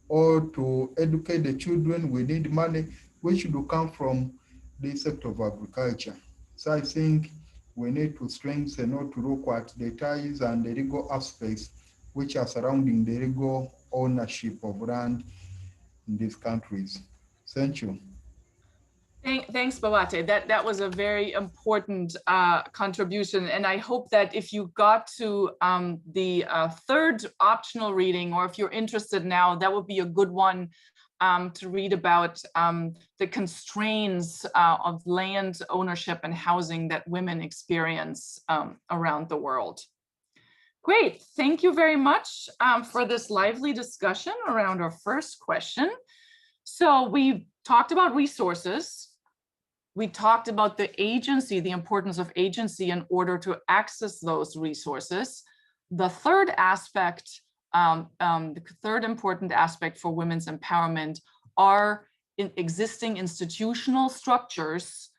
or to educate the children, we need money, which should come from the sector of agriculture. So I think we need to strengthen or to look at the ties and the legal aspects which are surrounding the legal ownership of land in these countries. Thank you. Thanks, Bawate. That was a very important contribution. And I hope that if you got to the third optional reading, or if you're interested now, that would be a good one to read about the constraints of land ownership and housing that women experience around the world. Great, thank you very much for this lively discussion around our first question. So we talked about resources. We talked about the agency, the importance of agency in order to access those resources. The third aspect, the third important aspect for women's empowerment are existing institutional structures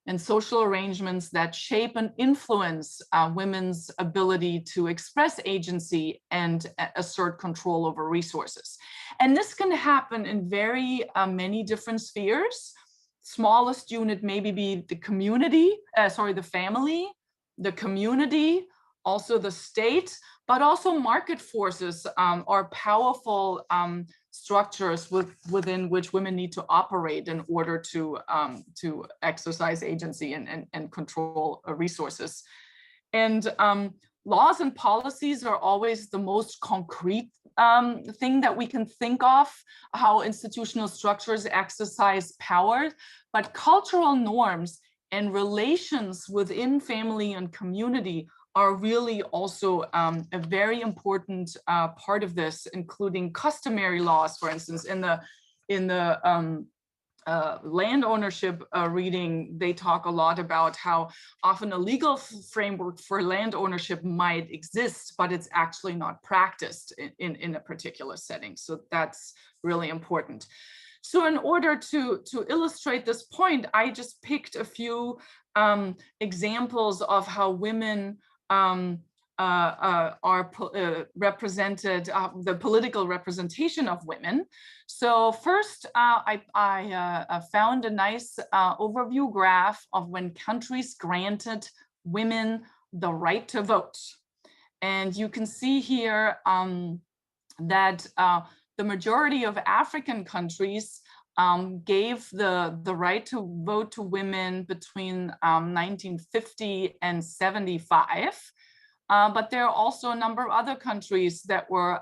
and social arrangements that shape and influence women's ability to express agency and assert control over resources. And this can happen in very many different spheres. Smallest unit maybe be the community, the family, the community, also the state, but also market forces are powerful structures within which women need to operate in order to exercise agency and control resources. And laws and policies are always the most concrete thing that we can think of, how institutional structures exercise power, but cultural norms and relations within family and community are really also a very important part of this, including customary laws. For instance, in the land ownership reading, they talk a lot about how often a legal framework for land ownership might exist, but it's actually not practiced in a particular setting. So that's really important. So in order to illustrate this point, I just picked a few examples of how women are represented, the political representation of women. So first, I found a nice overview graph of when countries granted women the right to vote. And you can see here that the majority of African countries gave the right to vote to women between 1950 and 75. But there are also a number of other countries that were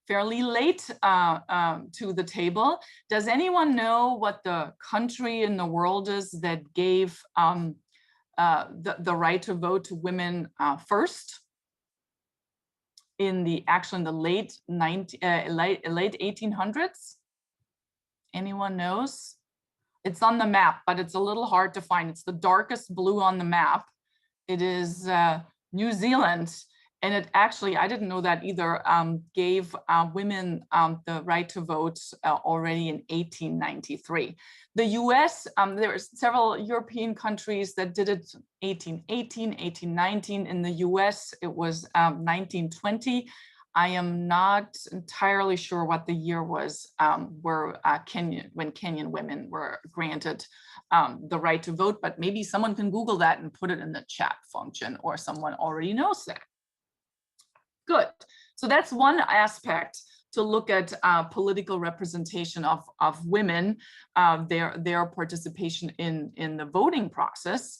fairly late to the table. Does anyone know what the country in the world is that gave the right to vote to women first? In the late 1800s? Anyone knows? It's on the map, but it's a little hard to find. It's the darkest blue on the map. It is New Zealand, and it actually, I didn't know that either, gave women the right to vote already in 1893. The US, there are several European countries that did it 1818, 1819. In the US, it was 1920. I am not entirely sure what the year was when Kenyan women were granted the right to vote, but maybe someone can Google that and put it in the chat function, or someone already knows that. Good. So that's one aspect to look at political representation of women, their participation in the voting process.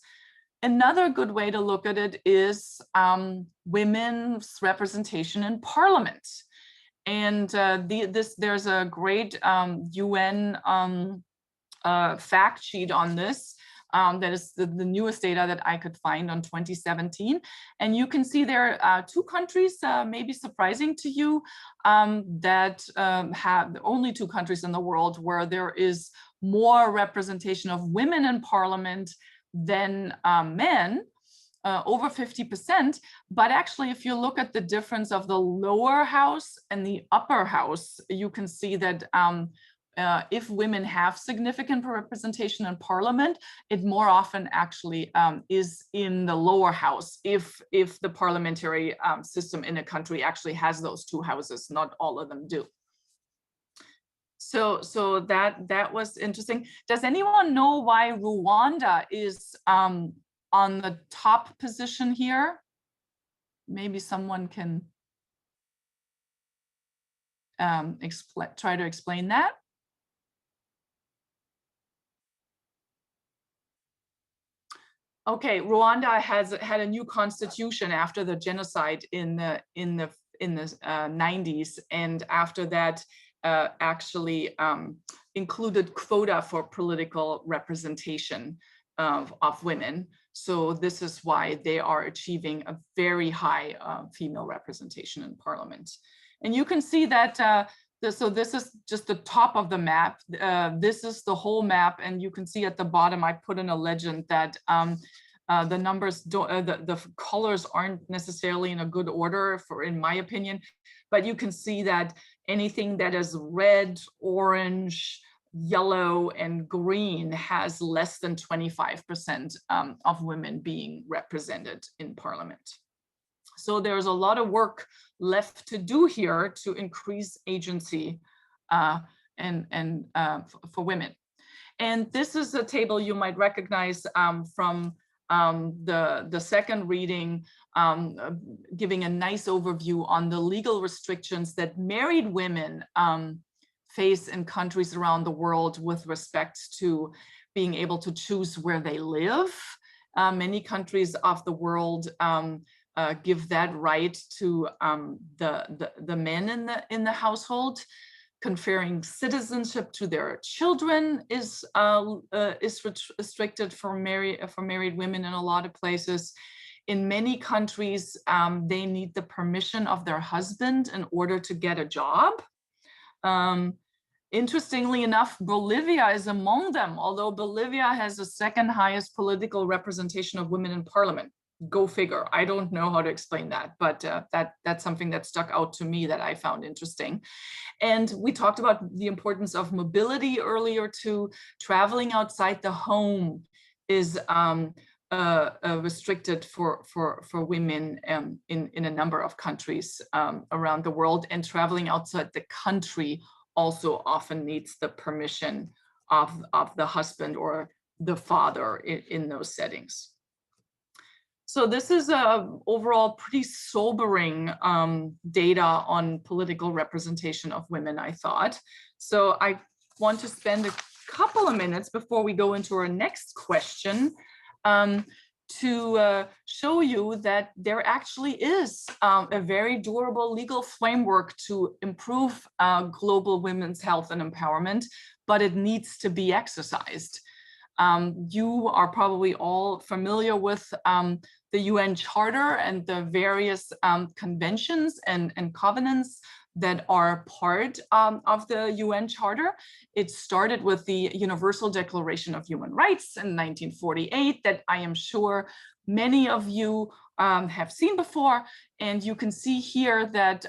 Another good way to look at it is women's representation in parliament. And there's a great UN fact sheet on this. That is the newest data that I could find on 2017. And you can see there are two countries, maybe surprising to you, that have only two countries in the world where there is more representation of women in parliament than men, over 50%. But actually, if you look at the difference of the lower house and the upper house, you can see that if women have significant representation in parliament, it more often actually is in the lower house if the parliamentary system in a country actually has those two houses. Not all of them do. So that was interesting. Does anyone know why Rwanda is on the top position here? Maybe someone can try to explain that. Okay, Rwanda has had a new constitution after the genocide in the 90s, and after that actually included quota for political representation of women. So this is why they are achieving a very high female representation in parliament. And you can see that, so this is just the top of the map. This is the whole map, and you can see at the bottom, I put in a legend that the numbers, the colors aren't necessarily in a good order, in my opinion, but you can see that anything that is red, orange, yellow, and green has less than 25% of women being represented in parliament. So there's a lot of work left to do here to increase agency for women. And this is a table you might recognize from the second reading, giving a nice overview on the legal restrictions that married women face in countries around the world with respect to being able to choose where they live. Many countries of the world give that right to the men in the household. Conferring citizenship to their children is restricted for married women in a lot of places. In many countries, they need the permission of their husband in order to get a job. Interestingly enough, Bolivia is among them, although Bolivia has the second highest political representation of women in parliament. Go figure. I don't know how to explain that, but that's something that stuck out to me that I found interesting. And we talked about the importance of mobility earlier too. Traveling outside the home is restricted for women in a number of countries around the world, and traveling outside the country also often needs the permission of the husband or the father in those settings. So this is overall pretty sobering data on political representation of women, I thought. So I want to spend a couple of minutes before we go into our next question to show you that there actually is a very durable legal framework to improve global women's health and empowerment, but it needs to be exercised. You are probably all familiar with the UN Charter and the various conventions and covenants that are part of the UN Charter. It started with the Universal Declaration of Human Rights in 1948 that I am sure many of you have seen before. And you can see here that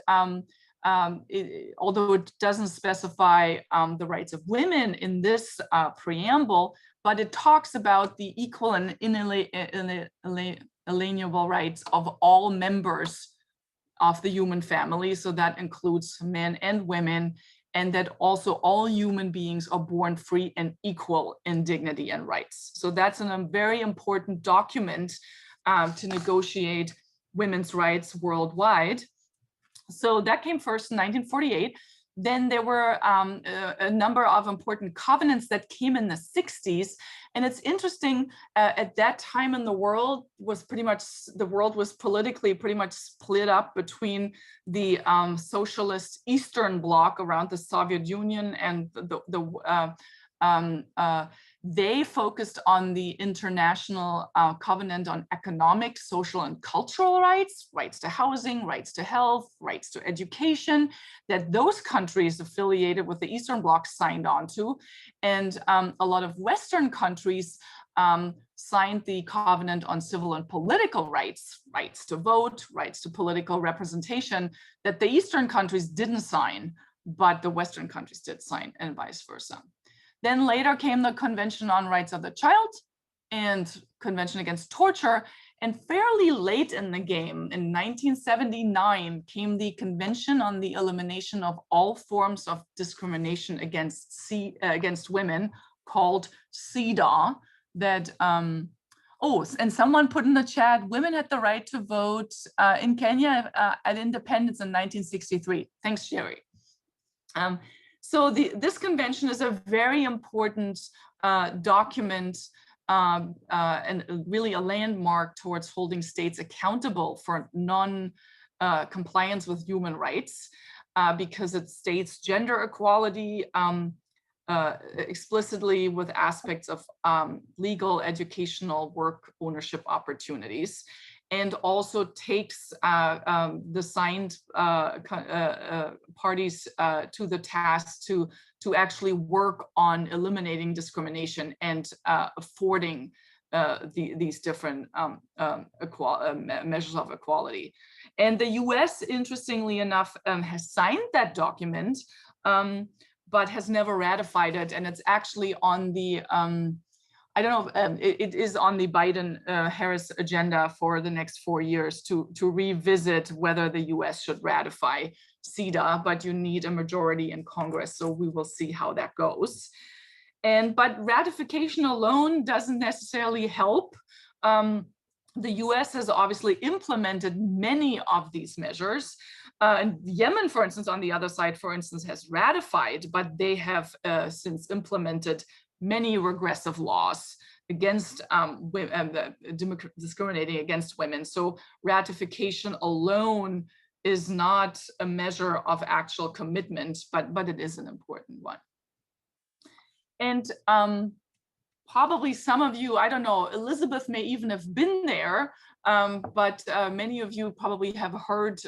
although it doesn't specify the rights of women in this preamble, but it talks about the equal and inalienable rights of all members of the human family. So that includes men and women, and that also all human beings are born free and equal in dignity and rights. So that's a very important document to negotiate women's rights worldwide. So that came first in 1948. Then there were a number of important covenants that came in the 60s. And it's interesting, at that time in the world was politically pretty much split up between the socialist Eastern Bloc around the Soviet Union, and they focused on the International Covenant on Economic, Social, and Cultural rights, rights to housing, rights to health, rights to education, that those countries affiliated with the Eastern Bloc signed on to. And a lot of Western countries signed the Covenant on Civil and Political rights, rights to vote, rights to political representation, that the Eastern countries didn't sign, but the Western countries did sign, and vice versa. Then later came the Convention on Rights of the Child and Convention Against Torture. And fairly late in the game, in 1979, came the Convention on the Elimination of All Forms of Discrimination against Women, called CEDAW, that, oh, and someone put in the chat, women had the right to vote in Kenya at independence in 1963. Thanks, Sherry. So this convention is a very important document and really a landmark towards holding states accountable for non-compliance with human rights, because it states gender equality explicitly with aspects of legal, educational, work ownership opportunities, and also takes the signed parties to the task to actually work on eliminating discrimination and affording these different measures of equality. And the US, interestingly enough, has signed that document, but has never ratified it. And it's actually on the, I don't know, it is on the Biden-Harris agenda for the next 4 years to revisit whether the US should ratify CEDAW, but you need a majority in Congress, so we will see how that goes. But ratification alone doesn't necessarily help. The US has obviously implemented many of these measures. And Yemen, for instance, on the other side, for instance, has ratified, but they have since implemented many regressive laws against discriminating against women. So ratification alone is not a measure of actual commitment, but it is an important one. And probably some of you, I don't know, Elizabeth may even have been there, but many of you probably have heard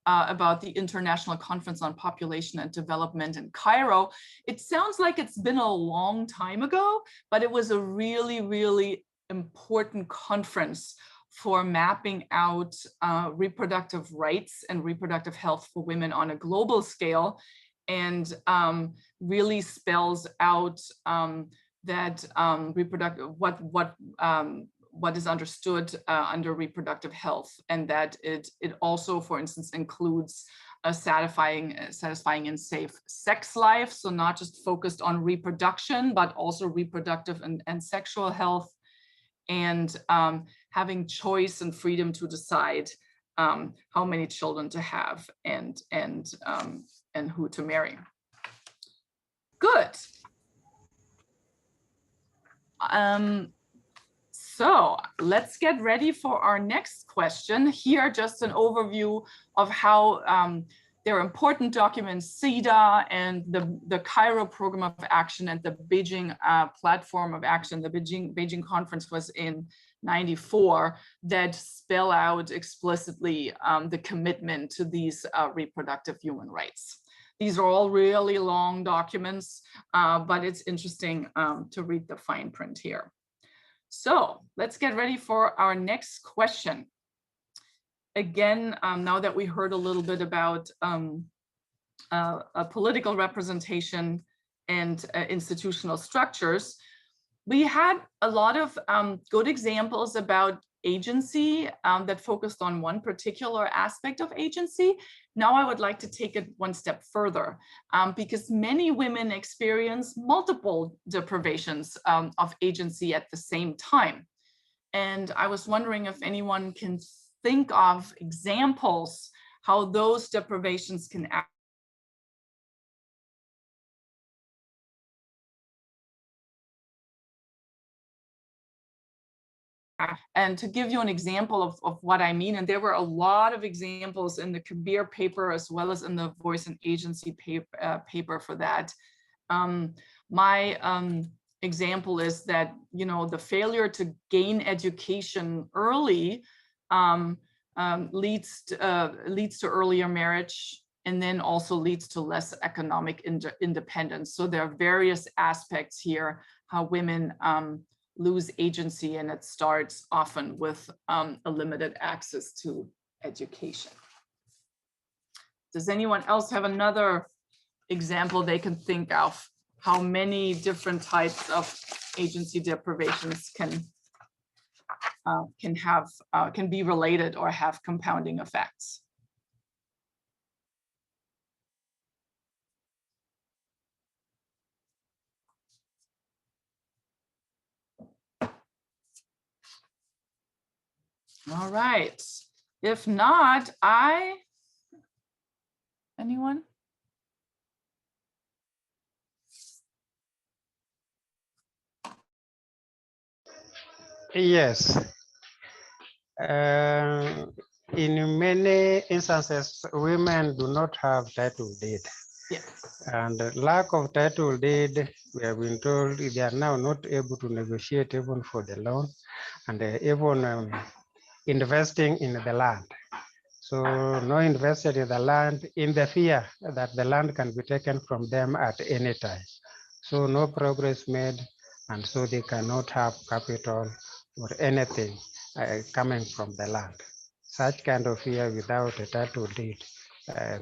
about the International Conference on Population and Development in Cairo. It sounds like it's been a long time ago, but it was a really, really important conference for mapping out reproductive rights and reproductive health for women on a global scale, and really spells out that what is understood under reproductive health, and that it also, for instance, includes a satisfying and safe sex life. So not just focused on reproduction, but also reproductive and sexual health, and having choice and freedom to decide how many children to have and who to marry. Good. So let's get ready for our next question. Here, just an overview of how there are important documents, CEDAW and the Cairo Program of Action and the Beijing Platform of Action. The Beijing Conference was in '94, that spell out explicitly the commitment to these reproductive human rights. These are all really long documents, but it's interesting to read the fine print here. So let's get ready for our next question. Again, now that we heard a little bit about political representation and institutional structures, we had a lot of good examples about agency that focused on one particular aspect of agency. Now I would like to take it one step further because many women experience multiple deprivations of agency at the same time. And I was wondering if anyone can think of examples how those deprivations can act. And to give you an example of what I mean, and there were a lot of examples in the Kabir paper as well as in the Voice and Agency paper for that. My example is that, you know, the failure to gain education early leads to earlier marriage, and then also leads to less economic independence. So there are various aspects here how women lose agency, and it starts often with a limited access to education. Does anyone else have another example they can think of how many different types of agency deprivations can be related or have compounding effects? All right. If not, anyone? Yes. In many instances, women do not have title deed. Yes. And the lack of title deed, we have been told they are now not able to negotiate even for the loan, and even investing in the land. So no invested in the land in the fear that the land can be taken from them at any time. So no progress made, and so they cannot have capital or anything coming from the land. Such kind of fear without a title deed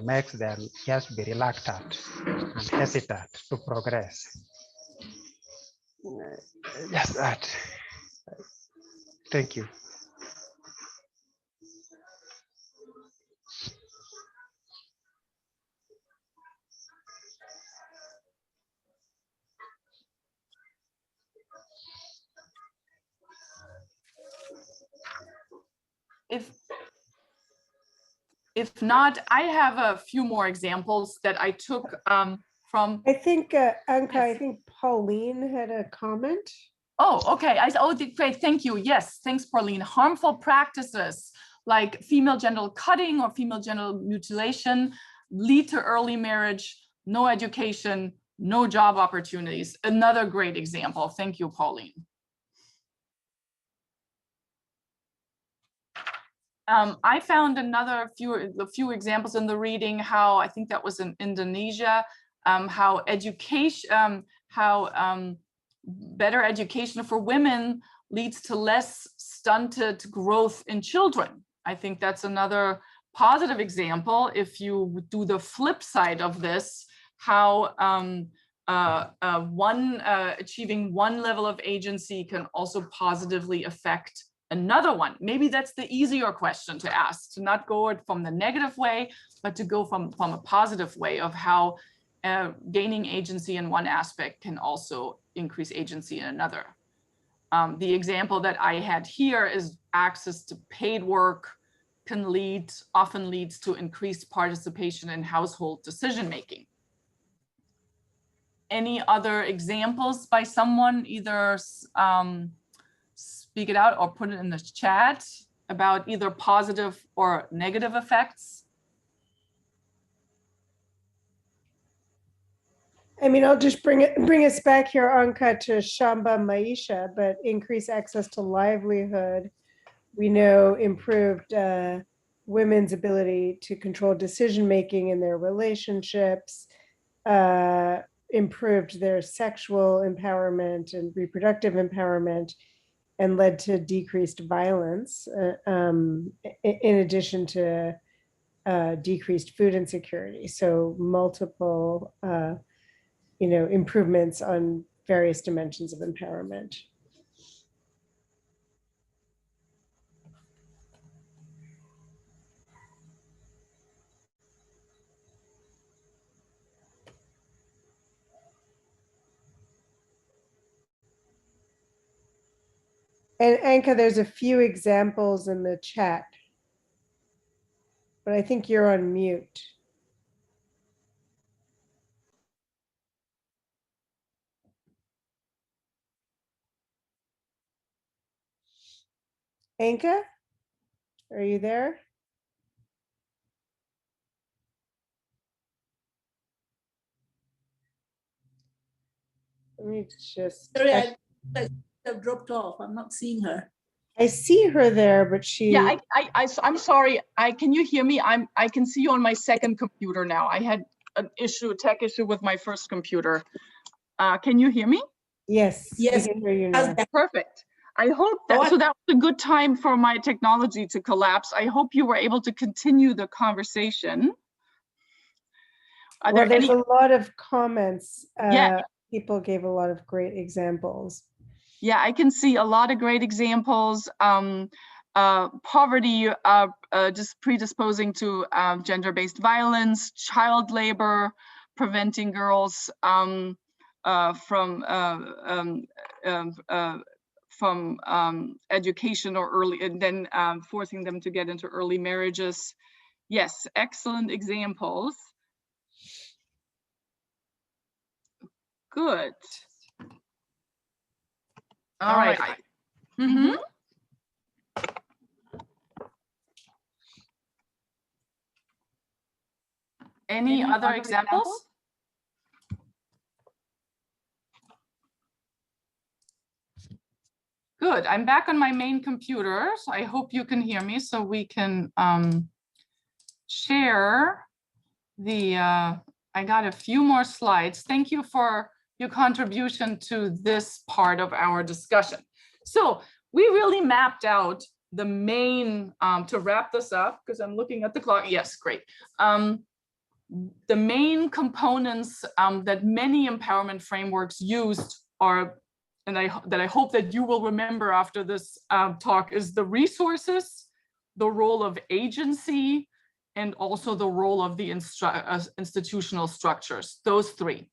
makes them just be reluctant and hesitant to progress. Just that. Thank you. If not, I have a few more examples that I took from. I think, Anka, I Yes. think Pauline had a comment. Oh, okay. Great. Thank you. Yes. Thanks, Pauline. Harmful practices like female genital cutting or female genital mutilation lead to early marriage, no education, no job opportunities. Another great example. Thank you, Pauline. I found a few examples in the reading how, I think that was in Indonesia, how education, better education for women leads to less stunted growth in children. I think that's another positive example. If you do the flip side of this, how achieving one level of agency can also positively affect another one. Maybe that's the easier question to ask, to not go from the negative way, but to go from a positive way of how gaining agency in one aspect can also increase agency in another. The example that I had here is access to paid work often leads to increased participation in household decision-making. Any other examples by someone, either speak it out or put it in the chat about either positive or negative effects? I mean, I'll just bring us back here, Anka, to Shamba Maisha, but increase access to livelihood. We know improved women's ability to control decision-making in their relationships, improved their sexual empowerment and reproductive empowerment, and led to decreased violence, in addition to decreased food insecurity. So multiple, improvements on various dimensions of empowerment. And Anka, there's a few examples in the chat, but I think you're on mute. Anka, are you there? Let me just. Sorry, I have dropped off. I'm not seeing her. I see her there, but she. Yeah, I'm sorry. Can you hear me? I can see you on my second computer now. I had a tech issue with my first computer. Can you hear me? Yes. Yes. We can hear you now. Perfect. I hope that, so that was a good time for my technology to collapse. I hope you were able to continue the conversation. Are Well, there there's any? a lot of comments. Yeah. People gave a lot of great examples. Yeah, I can see a lot of great examples. Poverty just predisposing to gender-based violence, child labor, preventing girls from education or early, and then forcing them to get into early marriages. Yes, excellent examples. Good. All right. Any other examples? Good. I'm back on my main computer, so I hope you can hear me so we can share the, I got a few more slides. Thank you for your contribution to this part of our discussion. So we really mapped out the main, to wrap this up, because I'm looking at the clock. Yes, great. The main components that many empowerment frameworks used are, and that I hope that you will remember after this talk, is the resources, the role of agency, and also the role of the institutional structures, those three.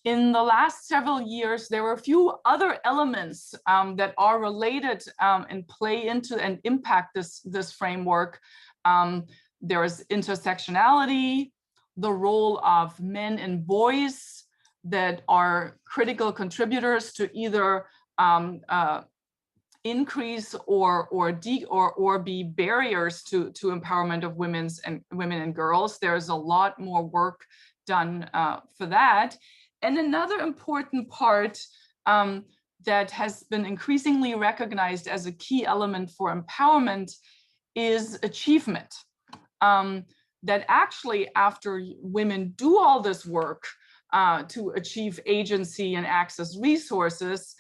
In the last several years, there were a few other elements that are related and play into and impact this framework. There is intersectionality, the role of men and boys that are critical contributors to either increase or be barriers to empowerment of women and girls. There's a lot more work done for that. And another important part that has been increasingly recognized as a key element for empowerment is achievement. That actually, after women do all this work to achieve agency and access resources,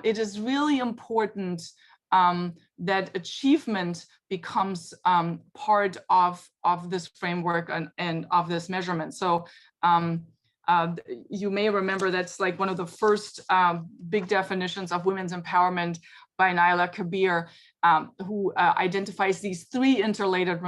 it is really important that achievement becomes part of this framework and of this measurement. So you may remember that's like one of the first big definitions of women's empowerment by Naila Kabir, who identifies these three interrelated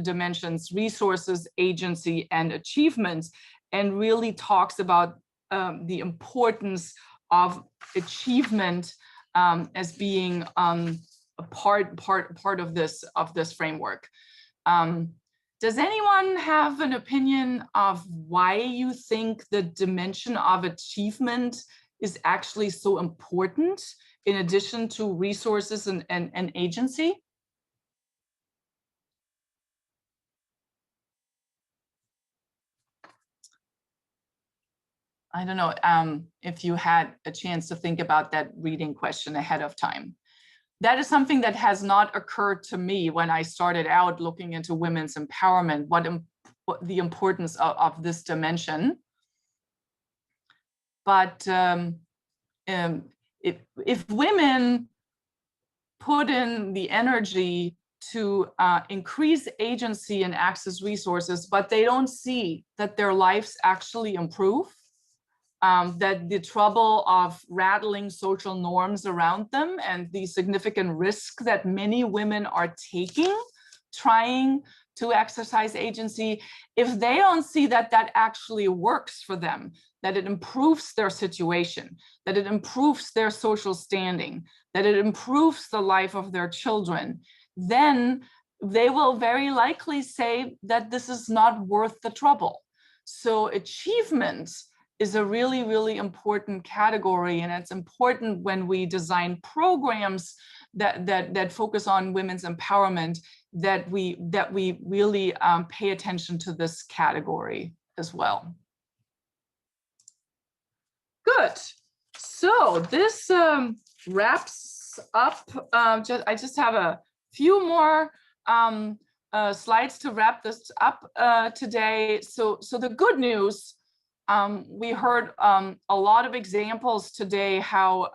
dimensions: resources, agency, and achievements, and really talks about the importance of achievement as being a part of this framework. Does anyone have an opinion of why you think the dimension of achievement is actually so important in addition to resources and agency? I don't know if you had a chance to think about that reading question ahead of time. That is something that has not occurred to me when I started out looking into women's empowerment, what the importance of this dimension. But if women put in the energy to increase agency and access resources, but they don't see that their lives actually improve, that the trouble of rattling social norms around them and the significant risk that many women are taking, trying to exercise agency, if they don't see that that actually works for them, that it improves their situation, that it improves their social standing, that it improves the life of their children, then they will very likely say that this is not worth the trouble. So achievement is a really, really important category, and it's important when we design programs that focus on women's empowerment, that we really pay attention to this category as well. Good. So this wraps up. I just have a few more slides to wrap this up today. So the good news, we heard a lot of examples today how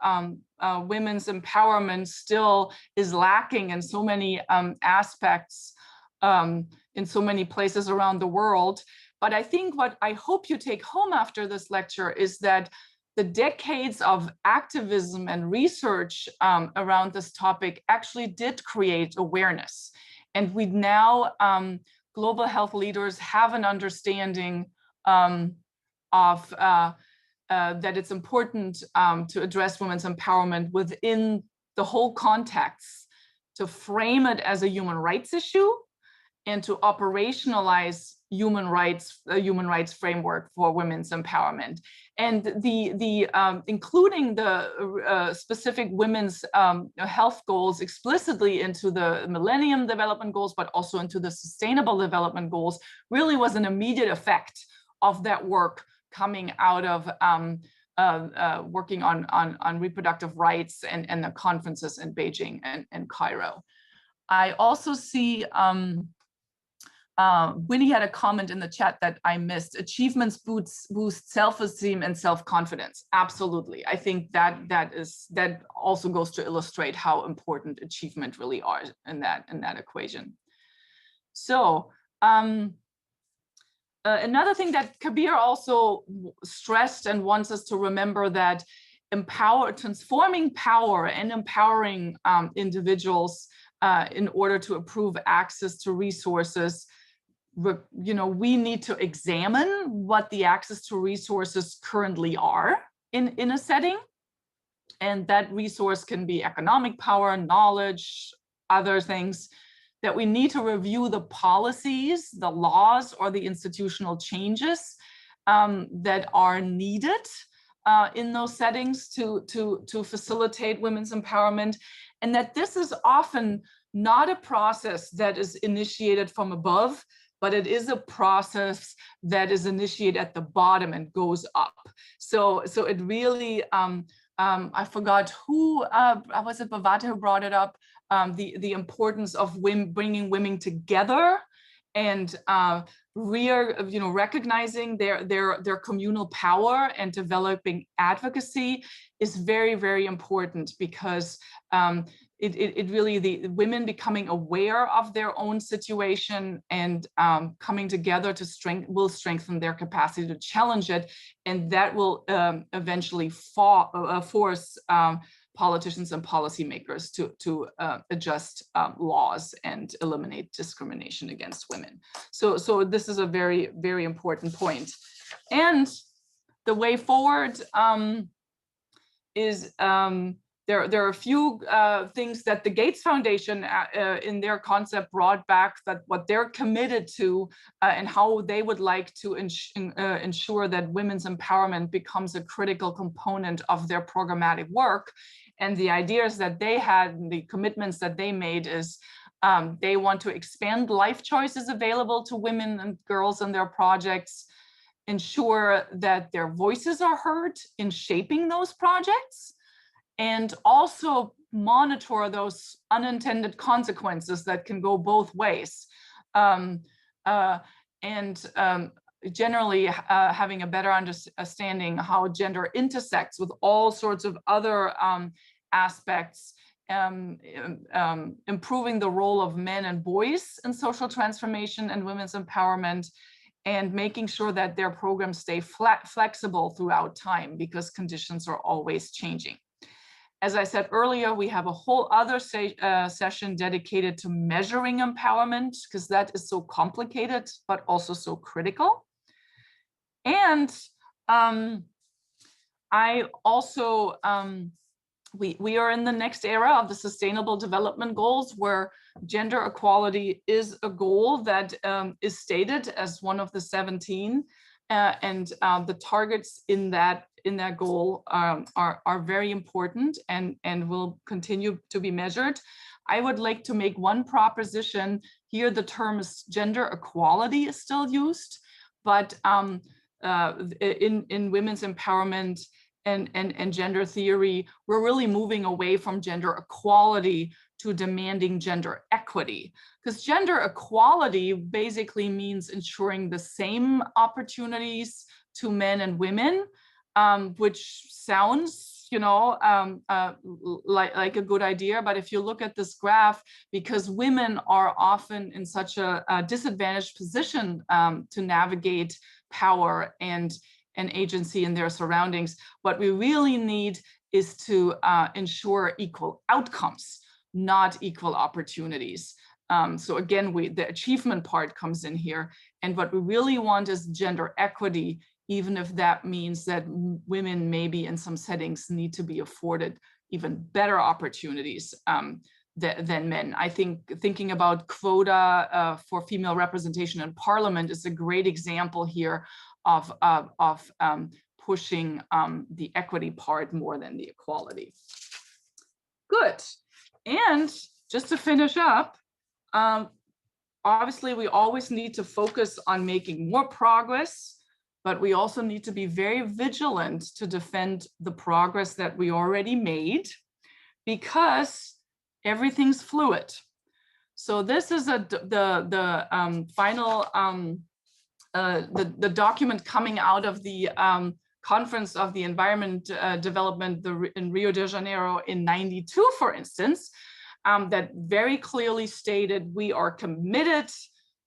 women's empowerment still is lacking in so many aspects in so many places around the world. But I think what I hope you take home after this lecture is that the decades of activism and research around this topic actually did create awareness. And we now, global health leaders have an understanding of that it's important to address women's empowerment within the whole context, to frame it as a human rights issue, and to operationalize a human rights framework for women's empowerment. And including the specific women's health goals explicitly into the Millennium Development Goals, but also into the Sustainable Development Goals, really was an immediate effect of that work coming out of working on reproductive rights and the conferences in Beijing and Cairo. I also see Winnie had a comment in the chat that I missed. Achievements boost self-esteem and self-confidence. Absolutely. I think that also goes to illustrate how important achievement really are in that equation. So another thing that Kabir also stressed and wants us to remember, that transforming power and empowering individuals in order to improve access to resources, we need to examine what the access to resources currently are in a setting. And that resource can be economic power, knowledge, other things, that we need to review the policies, the laws, or the institutional changes that are needed in those settings to facilitate women's empowerment. And that this is often not a process that is initiated from above, but it is a process that is initiated at the bottom and goes up. So it really, I forgot who, was it Bhavata who brought it up, the importance of bringing women together and recognizing their communal power and developing advocacy is very, very important, because it really, the women becoming aware of their own situation and coming together will strengthen their capacity to challenge it, and that will eventually force politicians and policymakers to adjust laws and eliminate discrimination against women. So this is a very, very important point. And the way forward is there are a few things that the Gates Foundation in their concept brought back, that what they're committed to and how they would like to ensure that women's empowerment becomes a critical component of their programmatic work. And the ideas that they had, the commitments that they made, is they want to expand life choices available to women and girls in their projects, ensure that their voices are heard in shaping those projects, and also monitor those unintended consequences that can go both ways. Generally having a better understanding how gender intersects with all sorts of other aspects, improving the role of men and boys in social transformation and women's empowerment, and making sure that their programs stay flexible throughout time, because conditions are always changing. As I said earlier, we have a whole other session dedicated to measuring empowerment, because that is so complicated, but also so critical. And I also, we are in the next era of the Sustainable Development Goals, where gender equality is a goal that is stated as one of the 17, and the targets in that goal are very important and will continue to be measured. I would like to make one proposition here. The term is gender equality is still used, but in women's empowerment and gender theory, we're really moving away from gender equality to demanding gender equity, because gender equality basically means ensuring the same opportunities to men and women, which sounds, you know, like a good idea. But if you look at this graph, because women are often in such a disadvantaged position to navigate power and agency in their surroundings, what we really need is to ensure equal outcomes, not equal opportunities. So again, the achievement part comes in here. And what we really want is gender equity, even if that means that women maybe in some settings need to be afforded even better opportunities than men. I think thinking about quota for female representation in parliament is a great example here of pushing the equity part more than the equality. Good. And just to finish up, obviously we always need to focus on making more progress, but we also need to be very vigilant to defend the progress that we already made, because everything's fluid. So this is the final the document coming out of the Conference of the Environment Development in Rio de Janeiro in '92, for instance, that very clearly stated we are committed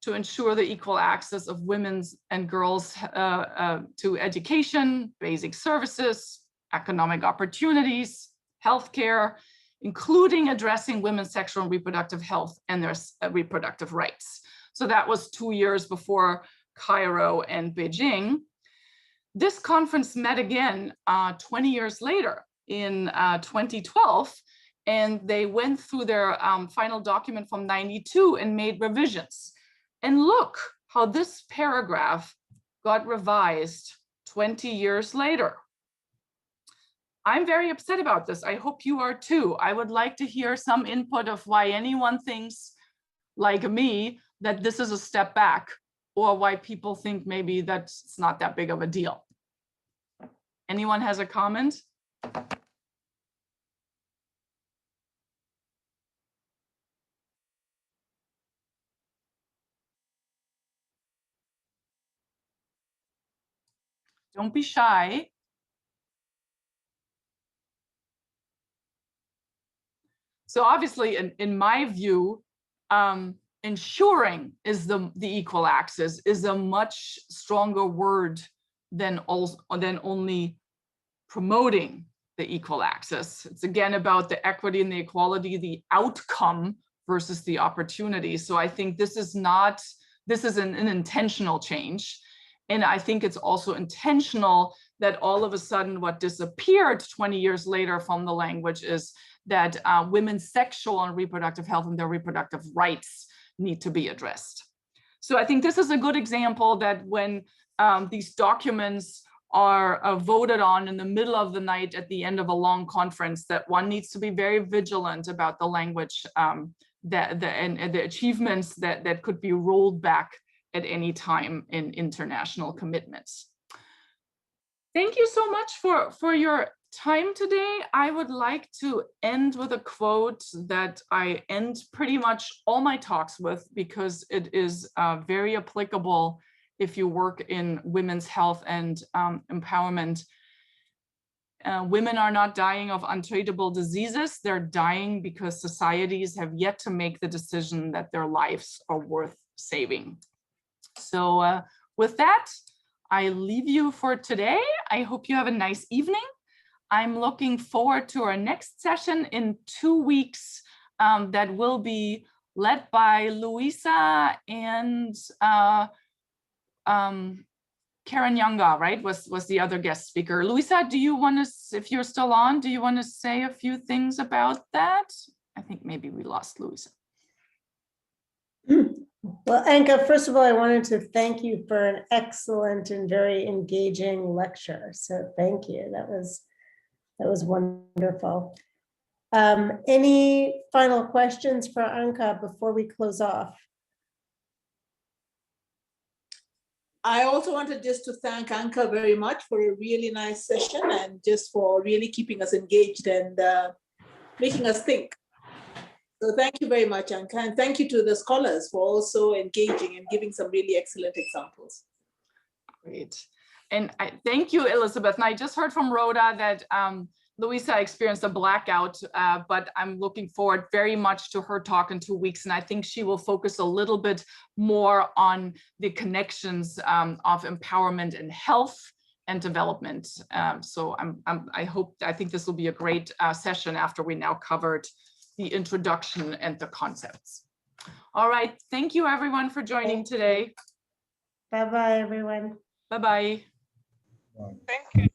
to ensure the equal access of women's and girls to education, basic services, economic opportunities, healthcare, including addressing women's sexual and reproductive health and their reproductive rights. So that was 2 years before Cairo and Beijing. This conference met again 20 years later in 2012, and they went through their final document from '92 and made revisions. And look how this paragraph got revised 20 years later. I'm very upset about this. I hope you are too. I would like to hear some input of why anyone thinks, like me, that this is a step back, or why people think maybe that's not that big of a deal. Anyone has a comment? Don't be shy. So obviously, in my view, ensuring is the equal access is a much stronger word than only promoting the equal access. It's again about the equity and the equality, the outcome versus the opportunity. So I think this is an intentional change. And I think it's also intentional that all of a sudden what disappeared 20 years later from the language is that women's sexual and reproductive health and their reproductive rights need to be addressed. So I think this is a good example that when these documents are voted on in the middle of the night at the end of a long conference, that one needs to be very vigilant about the language and the achievements that could be rolled back at any time in international commitments. Thank you so much for your time today. I would like to end with a quote that I end pretty much all my talks with, because it is very applicable if you work in women's health and empowerment. Women are not dying of untreatable diseases. They're dying because societies have yet to make the decision that their lives are worth saving. So with that, I leave you for today. I hope you have a nice evening. I'm looking forward to our next session in 2 weeks that will be led by Luisa and Karen Yanga, right, was the other guest speaker. Luisa, do you want to, if you're still on, do you want to say a few things about that? I think maybe we lost Luisa. Well, Anka, first of all, I wanted to thank you for an excellent and very engaging lecture. So thank you. That was wonderful. Any final questions for Anka before we close off? I also wanted just to thank Anka very much for a really nice session and just for really keeping us engaged and making us think. So thank you very much, Anka, and thank you to the scholars for also engaging and giving some really excellent examples. Great. And I thank you, Elizabeth. And I just heard from Rhoda that Luisa experienced a blackout, but I'm looking forward very much to her talk in 2 weeks. And I think she will focus a little bit more on the connections of empowerment and health and development. So I think this will be a great session after we now covered the introduction and the concepts. All right. Thank you, everyone, for joining today. Bye-bye, everyone. Bye-bye. Thank you.